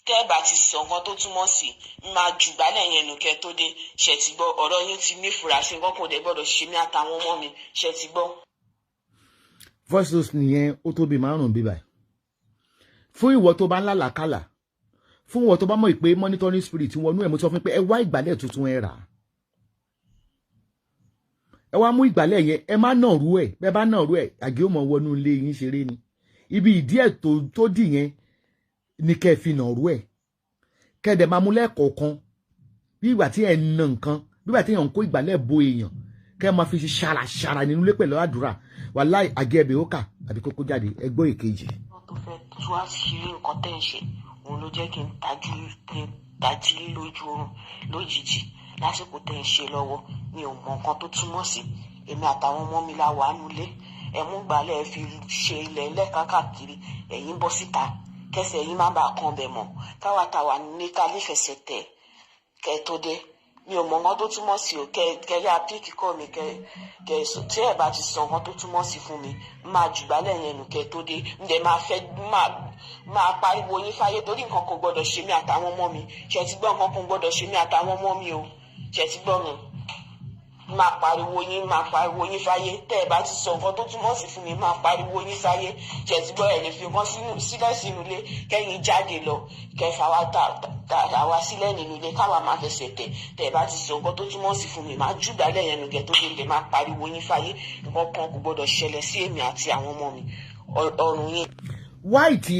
B: tẹ́ ẹ bá ti sọ nǹkan tó túmọ̀ sí máa jù gbálẹ̀ yẹn nù kẹ́ tó dé ṣe ti gbọ́ ọ̀rọ̀ yín ti nífura sí nǹkan kò dẹ̀ gbọ́dọ̀ ṣe mí àtàwọn ọmọ mi ṣe ti gbọ́.
A: voice note nìyẹn ó tó bí márùn-ún bíbá fún ìwọ tó bá ń lálàkàlà fún ìwọ tó bá mọ̀ pé monitoring spirit wọnú ẹ̀ mo sọ fún pé ẹ wá ìgbálẹ̀ tuntun ẹ rà ẹ wá mú ìgbálẹ̀ yẹn ẹ má nà rú ẹ̀ bẹ́ẹ̀ bá nà rú ẹ̀ àgé ó mọ̀ wọnú ilé yín ṣeré ni ibi ìdí ẹ̀ tó dì yẹn ni kẹ́ ẹ fi nà rú ẹ̀ kẹ́ ẹ dẹ̀ máa mú lẹ́ẹ̀kọ̀ọ̀kan bí ìgbà tí ẹ nà nǹkan bí ìgbà tí èèyàn ń kó ìgbálẹ̀ bo èèyàn kẹ́ ẹ máa fi ṣe ṣàràṣàrà nínú ilé pẹ̀lú àdúrà wàláì àgé ẹbẹ̀ ó kà àbí kókó jáde ẹgbọ́ èkejì.
B: wọ́n tó fẹ́ tú àṣírí nǹkan tẹ́ ń ṣe òun ló jẹ́ kí n tají lójú oorun lójijì lásìkò tẹ́ ń ṣe lọ́wọ́ mi ò mọ nǹkan tó túmọ̀ sí èmi àtàwọn ọmọ mi la wà nulẹ̀ ẹ mú gbálẹ̀ fi ṣe ilẹ̀ lẹ́ẹ̀kákàkiri ẹ̀yin bọ́ síta kẹsẹ̀ yín má bàa kan bẹ̀ mọ́ káwa ní ká lè fẹsẹ̀ tẹ̀ kẹ́ tó dé mi ò mọ nǹkan tó túmọ̀ sí o kẹ́ yá píìkì kọ́ mi kẹ́ tí ẹ bá ti sọ nǹkan tó túmọ̀ sí fún mi máa jùgbálẹ̀ yẹn nù kẹ́ tó dé ǹdẹ̀ máa pariwo yín fáyé torí nǹkan kò gbọ́dọ̀ ṣe mí àtàwọn ọmọ mi ṣe ti gbọ́ nǹkan kò gbọ́dọ̀ ṣe mí àtàwọn ọmọ mi o ṣe ti gbọ́ mi máa pariwo yín fáyé tẹ́ ẹ bá ti sọ nǹkan tó túmọ̀ sí fún mi máa pariwo yín fáyé ṣe ti gbọ́ ẹ̀ lè fi nǹkan sílẹ̀ sínú ilé kẹ́yìn jáde lọ kẹfà wa àwa sílẹ̀ nínú ilé káwa máa fẹsẹ̀ tẹ̀ tẹ́ ẹ bá ti sọ nǹkan tó túmọ̀ sí fún mi máa jùgbálẹ̀ yẹn nù kẹ́ tó lè máa pariwo yín fáyé nǹkan kan kò gbọ́dọ̀ ṣẹlẹ̀ sí èmi àti àwọn ọmọ mi ọ̀run yín.
A: why tí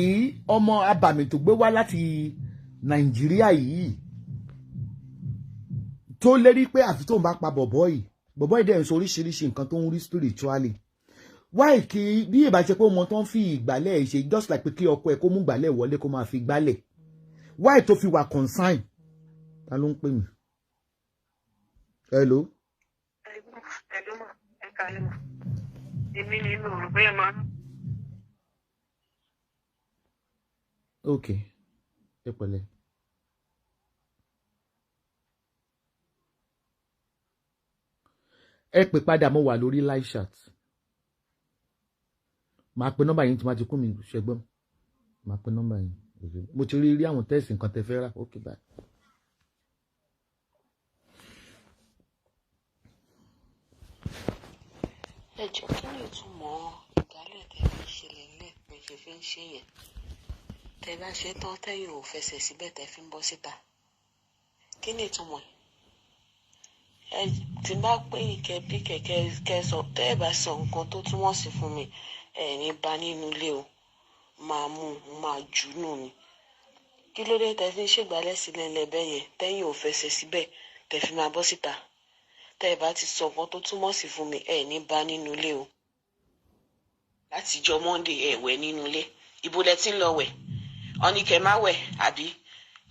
A: ọmọ abàmì tó gbé wá láti Nàìjíríà yìí tó lérí pé àfi tó ń bá pa bọ̀bọ́ yìí dẹ̀ ń sọ oríṣiríṣi nǹkan tó ń rí spiritually why kí bí ìbá ṣe pé ọmọ tó ń fi ìgbálẹ̀ ṣe just like pé kí ọkọ ẹ̀ kó mú ìgbálẹ̀ wọlé kó máa fi gbálẹ̀ why tó fi wà consign ta ló ń pè mí hello.
C: Hello ma ẹ kálẹ́ ma èmi ni inú rẹ bẹ́ẹ̀ ma.
A: ok ẹ pẹ̀lẹ́. ẹ pè padà mo wà lórí live chat máa pe nọ́mbà yín tí máa ti kún mi ṣẹgbọ́n máa pe nọ́mbà yín mo ti rí àwọn tẹ́sì nǹkan tẹ́ fẹ́ rà ok bye.
B: ẹ jọ kí ni ìtumọ̀ ìgbálẹ̀ tẹ́ fi ṣẹlẹ̀ lẹ́ẹ̀pẹ́ ṣe fi ń ṣe yẹn tẹ́ bá ṣe tán tẹ́yìn ò fẹsẹ̀ síbẹ̀ tẹ́ fi ń bọ́ síta kí ni ìtumọ̀ ẹ tí bá pé ìkẹ́ bí kẹ̀kẹ́ sọ tẹ́ ẹ bá sọ nǹkan tó túmọ̀ sí fún mi ẹ ní bá nínú ilé o máa mú máa jù nù ni kí ló dé tẹ́ fi ń ṣègbálẹ̀ sílẹ̀ lẹ́bẹ̀ yẹn tẹ́yìn ò fẹsẹ̀ síbẹ̀ tẹ́ fi máa bọ́ síta tẹ́ ẹ bá ti sọ nǹkan tó túmọ̀ sí fún mi ẹ ní bá nínú ilé o láti jọ Monday ẹ wẹ̀ nínú ilé ibo lẹ ti ń lọ wẹ̀ ọ ní kẹ́ má wẹ̀ àbí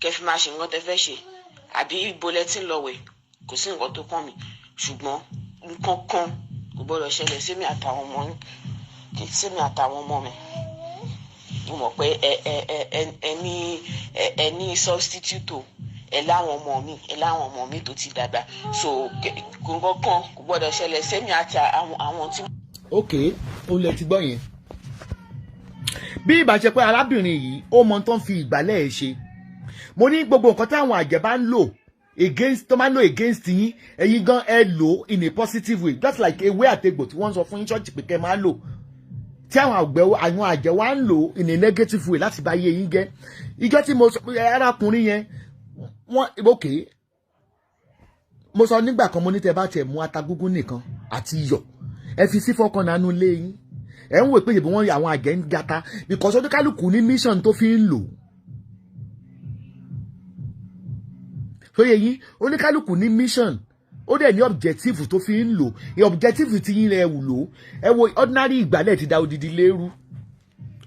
B: kẹ́ fi máa ṣe nǹkan tẹ́ fẹ́ ṣe àbí ibo lẹ ti ń lọ wẹ̀ kò sí nǹkan tó kàn mí ṣùgbọ́n nǹkan kan kò gbọ́dọ̀ ṣẹlẹ̀ sí mi àtàwọn ọmọ yín sí mi àtàwọn ọmọ mi mo mọ̀ pé ẹ ní substitute o ẹ láwọn ọmọ mi tó ti dàgbà so nǹkan kan kò gbọ́dọ̀ ṣẹlẹ̀ sí mi àti àwọn tí.
A: ok òun lè ti gbọ́ yẹn bí ìbá ṣe pé arábìnrin yìí ó mọ tó ń fi ìgbálẹ̀ ẹ̀ ṣe mo ní gbogbo nǹkan táwọn àjẹ́ bá ń lò against tó máa ń lò against yín ẹ̀yin gan ẹ lò in a positive way just like ewé àtegbò tí wọ́n ń sọ fún yín ṣọ́ọ̀ṣì pé kẹ́ máa lò tí àwọn àjẹ́ wa ń lò in a negative way láti bá yé yín jẹ́ ìjọ tí mo sọ pé arákùnrin yẹn wọ́n ok mo sọ nígbà kan mo ní tẹ́ bá tẹ̀ mú ata gúngún nìkan àti iyọ̀ ẹ fi sí fọ́kàn nánú lé yín ẹ ń wò pé ìbí wọn àwọn àjẹ́ ń gata because oníkálukú ní mission tó fi ń lò sóye yín oníkálukú ní mission ó dẹ̀ ní objective tó fi ń lò objective tí yín lẹ wù lò ẹ wo ordinary ìgbálẹ̀ ti da odidi lérú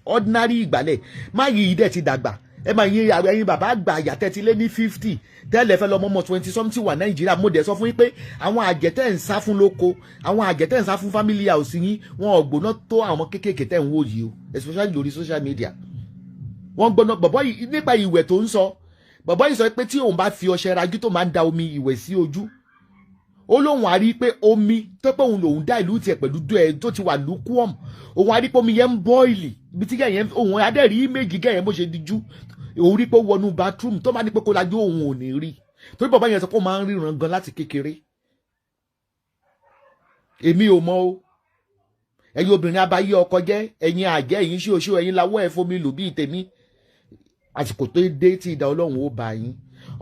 A: ordinary ìgbálẹ̀ má yí dẹ̀ ti dàgbà ẹ máa yín ẹ̀yin bàbá àgbà àyàtẹ́ ti lé ní 50 tẹ́lẹ̀ fẹ́ lọ́mọ ọmọ 20 something wà Nàìjíríà mo dẹ̀ sọ fún yín pé àwọn àjẹtẹ́ ń sá fún lóko àwọn àjẹtẹ́ ń sá fún family house yín wọn ò gbóná tó àwọn kéékèèké tẹ́ ń wò yìí o especially lórí social media wọ́n gbóná bọ̀bọ́ yìí nípa ìwẹ̀ tó ń sọ bọ̀bọ́ yìí sọ pé tí òun bá fi ọṣẹ rajú tó máa ń da omi ìwẹ̀ sí ojú ó lóun á rí pé omi tó pé òun lòun dá ìlú tiẹ̀ pẹ̀lú tó ti wà lukewarm òun á rí pé omi yẹn ń bọ́ìlì ibi tí gẹ̀yẹn òun á dẹ̀ rí méjì gẹ̀yẹn bó ṣe dijú òun rí pé ó wọnú bathroom tó máa ní pé kó lajú òun ò ní rí torí bàbá yẹn sọ pé ó máa ń ríran gan láti kékeré èmi ò mọ̀ o ẹ̀yin obìnrin abayé ọkọ jẹ́ ẹ̀yin àjẹ́ ẹ̀yin ṣíoṣío ẹ̀yin lawọ́ ẹ̀ fomi lò bíi tèmi àsìkò tó dé tí ìdá Ọlọ́run ó bá yín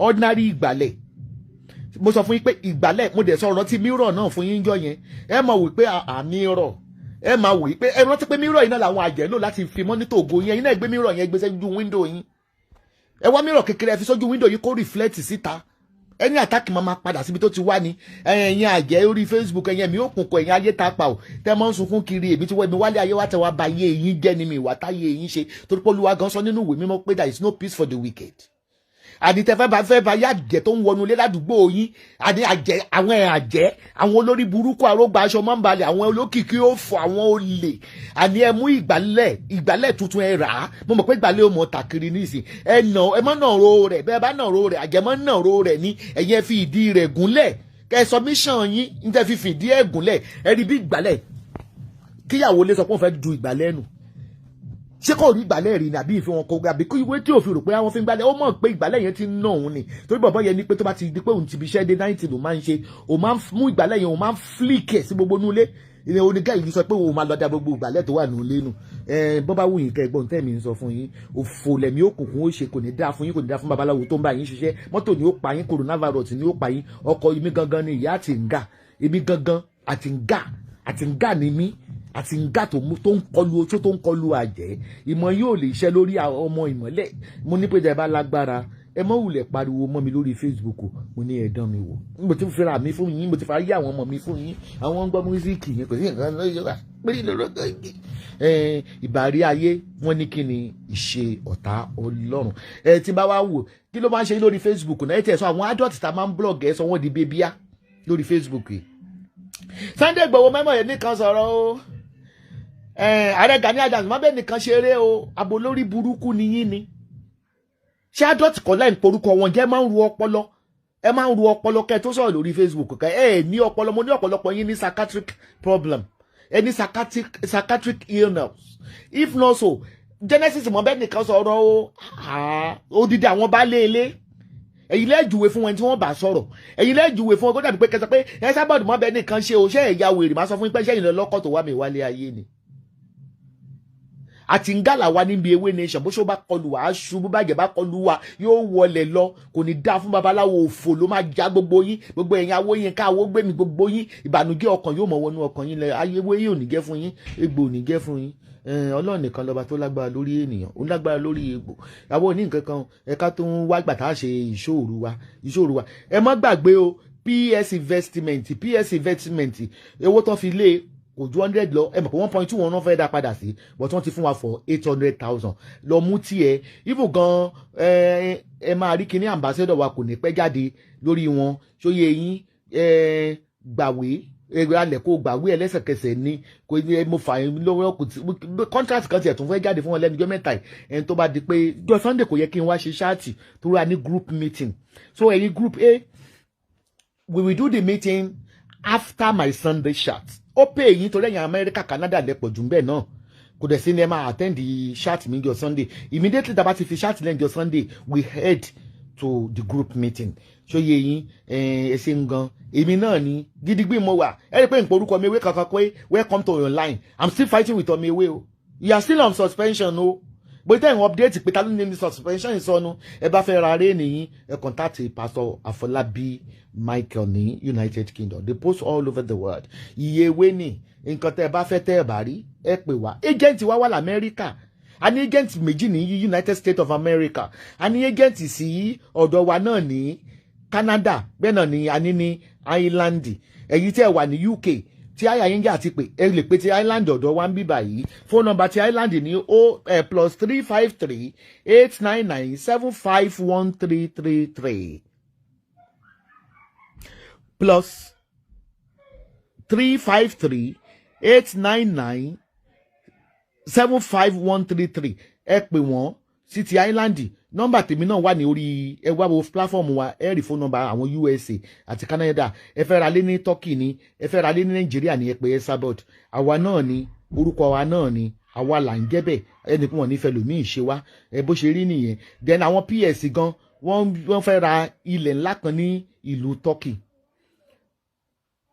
A: ordinary ìgbálẹ̀ mo sọ fún yín pé ìgbálẹ̀ mo dẹ̀ sọ ọ̀rọ̀ tí mírọ̀ náà fún yín jọ yẹn ẹ máa wí pé mírọ̀ ẹ máa wí pé ẹ rántí pé mírọ̀ yìí náà làwọn àjẹ́ lò láti fi mọ́nítò ògo yẹn iná ìgbé mírọ̀ yẹn gbé sójú wíńdò yín ẹ wá mírọ̀ kékeré ẹ fi sójú wíńdò yín kó reflect síta ẹni àtàkì máa padà síbi tó ti wá ni ẹ̀yin àjẹ́ orí Facebook ẹ̀yin mi òkùnkùn ẹ̀yin ayé ta pa ò tẹ́ mọ́ ń sunkún kiri èmi tí wọ́n mi wálé ayé wá tẹ́ wá ba ayé yín jẹ́ ni mi ìwà táyé yín ṣe torí pé Olúwa gan sọ nínú ìwé mímọ́ pé there is no peace for the wicked àdìtẹ fẹ́ bá yá àjẹ́ tó ń wọnú ilé ládùúgbò yín àdì àjẹ́ àwọn olórí burúkú àrógbà aṣọ máa ń balẹ̀ àwọn olókìkí ó fọ àwọn olè àní ẹ mú ìgbálẹ̀ tuntun ẹ rà á mo mọ̀ pé ìgbálẹ̀ ó mọ̀ tàkiri nísìn ẹ má nà ro rẹ̀ bẹ́ẹ̀ bá nà ro rẹ̀ àjẹ́ má nà ro rẹ̀ ní ẹ̀yẹ fi ìdí rẹ̀ gúnlẹ̀ kẹ́ ẹ sọ mission yín ní tẹ́ fi fìdí ẹ̀ gúnlẹ̀ ẹ rí bí ìgbálẹ̀ kíyàwó lé sọ pé wọ́n fẹ́ du ìgbálẹ̀ nù ṣé kò rí ìgbálẹ̀ rí ni àbí ìfi wọn kò gbà bí kí ìwé tí òfin rò pé àwọn fi ń gbálẹ̀ ó mọ̀ pé ìgbálẹ̀ yẹn ti ń ná òun ni torí bọ̀bọ̀ yẹn ni pé tó bá ti di pé òun ti fi iṣẹ́ dé 90 ló máa ń ṣe òun máa ń mú ìgbálẹ̀ yẹn òun máa ń flick ẹ̀ sí gbogbo nulẹ̀ ilé oníkà yìí sọ pé òun máa lọ da gbogbo ìgbálẹ̀ tó wà nulẹ̀ nù bọ́ bá wù yín kẹ́ ẹgbọ́n tẹ́mi ń sọ fún yín òfò lẹ̀mí òkùnkùn ó ṣe kò ní dáa fún yín kò ní dáa fún babaláwo tó ń bá yín ṣiṣẹ́ mọ́tò ni ó pa yín coronavirus ni ó pa yín ọkọ èmi gangan ni ìyá àti ń gà èmi gangan àti ń gà ni mí àti ńgá tó ń kọlu oṣó tó ń kọlu àjẹ́. Ìmọ̀ yóò lè ṣe lórí ọmọ ìmọ́lẹ̀. Mo ní pé ẹ bá lágbára ẹ mọ́ wulẹ̀ pariwo mọ́ mi lórí Facebook. Mo ní ẹ dán mi wò. Mo ti fẹ́ra mi fún yín, mo ti fẹ́ ayé àwọn ọmọ mi fún yín. Àwọn ń gbọ́ músíìkì yẹn kò sí nǹkan lọ́yọ́ pé lọ́rọ́gọ́ igi. Ìbàrí ayé wọ́n ní kí ni ìṣe ọ̀tá Ọlọ́run. Tí bá wá wò kí ló máa ń ṣe lórí Facebook náà? Ẹ tẹ̀ sọ àwọn adult tá máa ń blog ẹ sọ wọ́n di bébíá lórí Facebook yìí. Sunday Igboho mẹ́mọ̀ yẹn nìkan sọ̀rọ̀ o. Ààrẹ Gani Adams má bẹ́ẹ̀ nìkan ṣeré o. Abo lórí burúkú ni yín ni. Ṣé adult kọ́ láì porúkọ wọn jẹ́ máa ń ru ọpọlọ? Ẹ máa ń ru ọpọlọ kẹ́ tó sọ̀rọ̀ lórí Facebook kẹ́ ní ọpọlọ. Mo ní ọ̀pọ̀lọpọ̀ yín ní psychiatric problem. Any psychiatric illness. If not so, Genesis mọ̀ bẹ́ẹ̀ nìkan sọ̀rọ̀ o. Odidi àwọn bá lé ilé. Ẹ̀yin lẹ́jùwé fún wọn tí wọ́n bá sọ̀rọ̀. Ẹ̀yin lẹ́jùwé fún wọn kó dàbí pé kẹsàn pé ẹ sábàdù mọ́ bẹ́ẹ̀ nìkan ṣe o. Ṣé ẹ̀yà wèrè máa sọ fún yín pé ṣẹ́yìn lọ lọ́kọ̀ tó wá mi wálé ayé ni. Àti ń gàlà wa níbi ewé nation bó ṣó bá kọlù wá ṣubú bàjẹ́ bá kọlù wá yóò wọlé lọ. Kò ní dá fún babaláwo òfò ló máa já gbogbo yín. Gbogbo ẹ̀yin awó yín káwó gbé mi gbogbo yín. Ìbànújẹ́ ọkàn yóò mọ̀ wọnú ọkàn yín lẹ. Ayé ewé yìí ò ní jẹ́ fún yín. Egbò ò ní jẹ́ fún yín. Ọlọ́run nìkan lọ́ba tó lágbára lórí ènìyàn, ó lágbára lórí egbò. Àwọn oní nǹkan kan ẹ̀ka tó ń wá gbà tá a ṣe ìṣòro wa. Ẹ má gbàgbé o, PS investment owó tó fi lé kò ju 100 lọ. Ẹ mọ̀ pé 1.2 wọn náà fẹ́ dá padà sí, but wọ́n ti fún wa for 800,000. Lọ mú tiẹ̀. Ibù gan ẹ máa rí kíní ambassador wa kò ní pẹ́ jáde lórí wọn. Ṣóyè yín gbàwé alẹ̀ kó gbàwé ẹlẹ́sẹ̀kẹsẹ̀ ní kò ní mo fà yín lọ́wọ́ kò tí contract kan tiẹ̀ tún fẹ́ jáde fún wọn lẹ́nu ọjọ́ mẹ́ta yìí. Ẹni tó bá di pé jọ Sunday kò yẹ kí n wá ṣe ṣáàtì tó rà ní group meeting. So ẹ̀yin group A, we will do the meeting after my Sunday chat. Ó pè yín torí ẹ̀yin America Canada lẹ́pọ̀ jù bẹ́ẹ̀ náà. Kò dẹ̀ sí ní ẹ máa attend the chat mi jọ Sunday. Immediately tá bá ti fi chat lẹ́nu jọ Sunday, we head to the group meeting. Ṣóyè yín ẹsẹ̀ ń gan. Èmi náà ni gidigbi mo wà. Ẹ rí pé n porúkọ mi ewé kankan pé welcome to your line. I'm still fighting with ọmọ ewé o. You are still on suspension o. Bóyá tẹ̀ ń update pé ta ló ní suspension ìsọnù. Ẹ bá fẹ́ ra ré nìyí. Ẹ contact Pastor Afolabi Michael ní United Kingdom. They post all over the world. Iye ewé ni nǹkan tẹ́ ẹ bá fẹ́ tẹ́ ẹ bá rí. Ẹ pè wá. Agent wa wà l'Amẹ́ríkà. A ní agent méjì ní United States of America. A ní agent sí ọ̀dọ̀ wa náà ní Canada. Bẹ́ẹ̀ náà ni a ní Ireland. Ẹ̀yin tí ẹ wà ní UK tí àyà yín jà ti pè ẹ lè pè ti Ireland ọ̀dọ̀ wa ń bí báyìí. Phone number ti Ireland ní +353 899 75133 +353 899 75133. Ẹ pè wọ́n sí ti Ireland. Nọ́mbà tèmi náà wà ní orí ẹ wá wo platform wa. Ẹ rí phone number àwọn USA àti Canada. Ẹ fẹ́ ra lé ní Turkey ni, ẹ fẹ́ ra lé ní Nigeria ni, ẹ pè ẹ Sabot. Àwa náà ni orúkọ wa náà ni àwa là ń jẹ́ bẹ́ẹ̀. Ẹni pé wọ́n nífẹ̀ẹ́ lòmíì ṣe wá. Bó ṣe rí nìyẹn. Then àwọn PS gan wọ́n fẹ́ ra ilẹ̀ ńlá kan ní ìlú Turkey.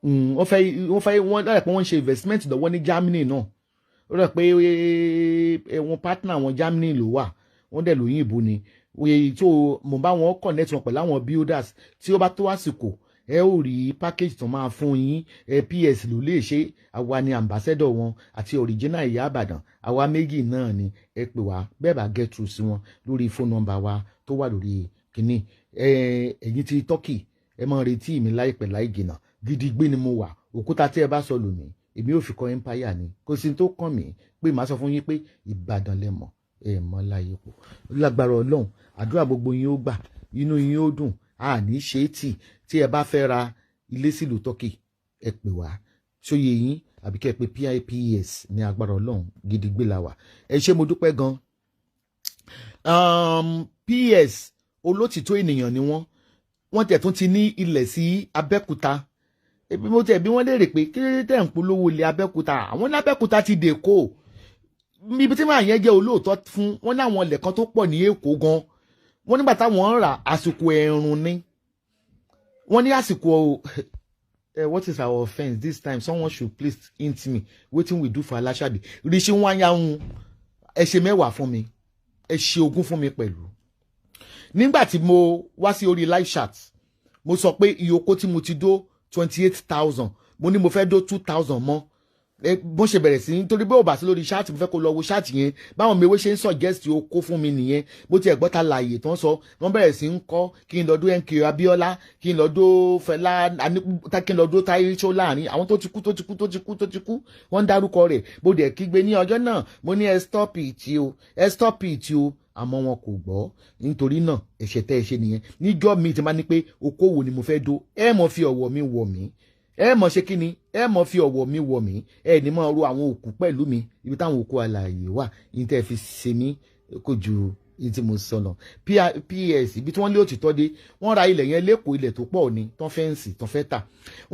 A: Wọ́n dára pé wọ́n ṣe investment lọ́wọ́ ní Germany náà. Ó rẹ̀ pé wọn partner wọn Germany ló wà. Wọ́n dẹ̀ lóyìnbó ni. So mo bá wọn connect wọn pẹ̀lú àwọn builders. Tí ó bá tó àsìkò ẹ ó rí package tó máa fún yín. PS ló lè ṣe. Àwa ni ambassador wọn àti original ìyá Ìbàdàn. Àwa méjì náà ni. Ẹ pè wá bẹ́ẹ̀ bá get through sí wọn lórí phone number wa tó wà lórí kìíní. Ẹ̀yin ti Turkey ẹ máa retí mi láìpẹ́ láì jìnnà. Gidigbe ni mo wà. Òkúta tí ẹ bá sọ lù mí èmi ò fi kọ́ empire ni. Kò sí tó kàn mí pé màá sọ fún yín pé Ìbàdàn lẹ mọ̀. Mọ́ láyé pọ̀ lágbára Ọlọ́run. Àdúrà gbogbo yín ó gbà, inú yín ó dùn. A ní ṣe tí ẹ bá fẹ́ ra ilé sílùú Turkey ẹ pè wá. Ṣóyè yín àbí kẹ́ pé PIPS ní agbára Ọlọ́run. Gidigbe la wà. Ẹ ṣé mo dúpẹ́ gan. PS olótìtọ́ ènìyàn ni wọ́n tẹ̀ tún ti ní ilẹ̀ sí Abẹ́òkúta. Ebi mo tẹ̀ bí wọ́n léèrè pé kí ló tẹ̀ ń polówó ilẹ̀ Abẹ́òkúta. Àwọn ní Abẹ́òkúta ti dèkó. Ibi tí màá yẹn jẹ́ olóòótọ́ fún wọn láwọn ilẹ̀ kan tó pọ̀ ní Èkó gan. Wọ́n nígbà táwọn ń rà àsìkò ẹ̀rùn ni. Wọ́n ní àsìkò what is our offence this time? Someone should please hint me wetin we do for Alashabi. Rishi wọn ya ń ẹ ṣe mẹ́wàá fún mi. Ẹ ṣe ogún fún mi pẹ̀lú. Nígbà tí mo wá sí orí live chat mo sọ pé iye oko tí mo ti dó 28,000. Mo ní mo fẹ́ dó 2,000 mọ́. bó ṣe bẹ̀rẹ̀ sí nítorí bó bá sí lórí ṣáàtì mo fẹ́ kó lọ wo ṣáàtì yẹn báwọn mewé ṣe ń suggest o kó fún mi nìyẹn bó tiẹ̀ gbọ́ta láàyè tó ń sọ wọ́n bẹ̀rẹ̀ sí ń kọ́ kí n lọ́dún NK Abíọ́lá kí n lọ́dún Fẹlá kí n lọ́dún Táyé Ṣó láàrin àwọn tó ti kú wọ́n ń dárúkọ rẹ̀ bó dẹ̀ kígbe ní ọjọ́ náà mo ní ẹ stop it o àmọ́ wọn kò gbọ́ nítorí náà ẹ̀ṣẹ̀ tẹ́ ẹ ṣe nìyẹn níjọ́ mi ti máa ní pé okòwò ni mo fẹ́ do ẹ mọ̀ fi ọ̀wọ̀ mi wọ̀ mí ẹ mọ̀ ṣe kí ni ẹ mọ̀ fi ọ̀wọ̀ mi wọ̀ mí ẹ ní mọ̀ ro àwọn òkú pẹ̀lú mi ibi táwọn òkú alààyè wà yìí tẹ́ fi ṣe mí kò ju yìí tí mo sọ lọ PS ibi tí wọ́n lé òtítọ́ dé wọ́n ra ilẹ̀ yẹn lẹ́kọ̀ọ́ ilẹ̀ tó pọ̀ ni tán fẹ́ǹsì tán fẹ́ tà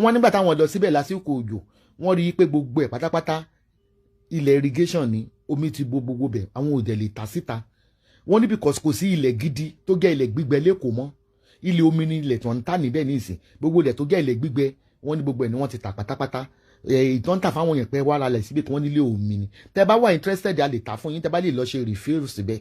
A: wọ́n nígbà táwọn lọ síbẹ̀ lásìkò òjò wọ́n rí i pé gbogbo ẹ̀ pátápátá ilẹ̀ irrigation ni omi ti bo gbogbo bẹ̀ àwọn òdẹ̀ lè tà síta wọ́n ní because kò sí ilẹ̀ gidi tó jẹ́ ilẹ̀ gbígbẹ lẹ́kọ̀ọ́ mọ́ ilẹ̀ omi ni ilẹ̀ tó ń tà níbẹ̀ ní ìsìn gbogbo ilẹ̀ tó jẹ́ ilẹ̀ gbígbẹ wọ́n ní gbogbo ẹ̀ ni wọ́n ti tà pátápátá ìtàn tà fáwọn èèyàn pé wà lálẹ́ síbi tí wọ́n nílé omi ni tẹ́ bá wà interested a lè tà fún yín tẹ́ bá lè lọ ṣe refill síbẹ̀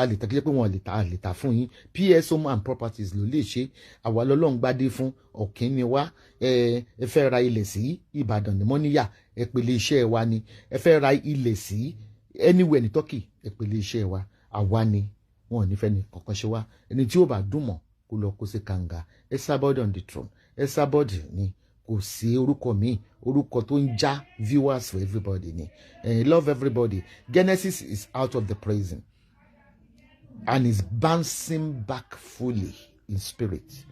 A: a lè tà kí pé wọ́n lè tà fún yín PS Home and Properties ló lè ṣe àwa lọ́lọ́run gbádé fún ọ̀kín ni wá ẹ fẹ́ ra ilẹ̀ sí Ìbàdàn ní Mọ́níyà ẹ pèlè iṣẹ́ wa ni ẹ fẹ́ ra ilẹ̀ sí anywhere ní Turkey ẹ pèlè iṣẹ́ wa àwa ni wọn ò ní fẹ́ ni kankan ṣe wá ẹni tí ó bá dùn mọ́ kó lọ kó sí kànga Esabod on the throne Esabod ni kò sí orúkọ mi orúkọ tó ń já viewers for everybody ni love everybody Genesis is out of the prison and is bouncing back fully in spirit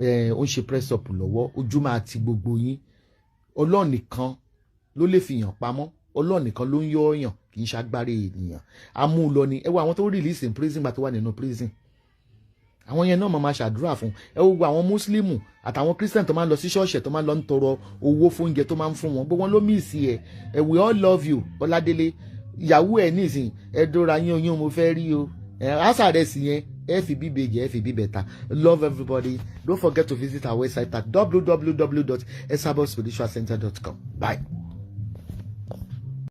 A: ó ń ṣe press up lọ́wọ́ ojú máa ti gbogbo yín Ọlọ́run nìkan ló lè fi yàn pamọ́ Ọlọ́run nìkan ló ń yọ ọyàn kì í ṣàgbáre ènìyàn amúlọ ni ẹ wo àwọn tó release in prison gbà tó wà nínú prison àwọn yẹn náà máa ṣàdúrà fún ẹ wo àwọn mùsùlùmù àtàwọn christian tó máa ń lọ sí ṣọ́ọ̀ṣì tó máa ń lọ ń tọrọ owó fún oúnjẹ tó máa ń fún wọn gbogbo wọn ló miss ẹ we all love you Ọládélé ìyàwó ẹ nísìn ẹ dóra yín oyún mo fẹ́ rí o àṣà rẹ̀ sì yẹn ẹ fi bí bèjì ẹ fi bí bẹ̀ta love everybody don't forget to visit our website at www.esabodspiritualcenter.com bye.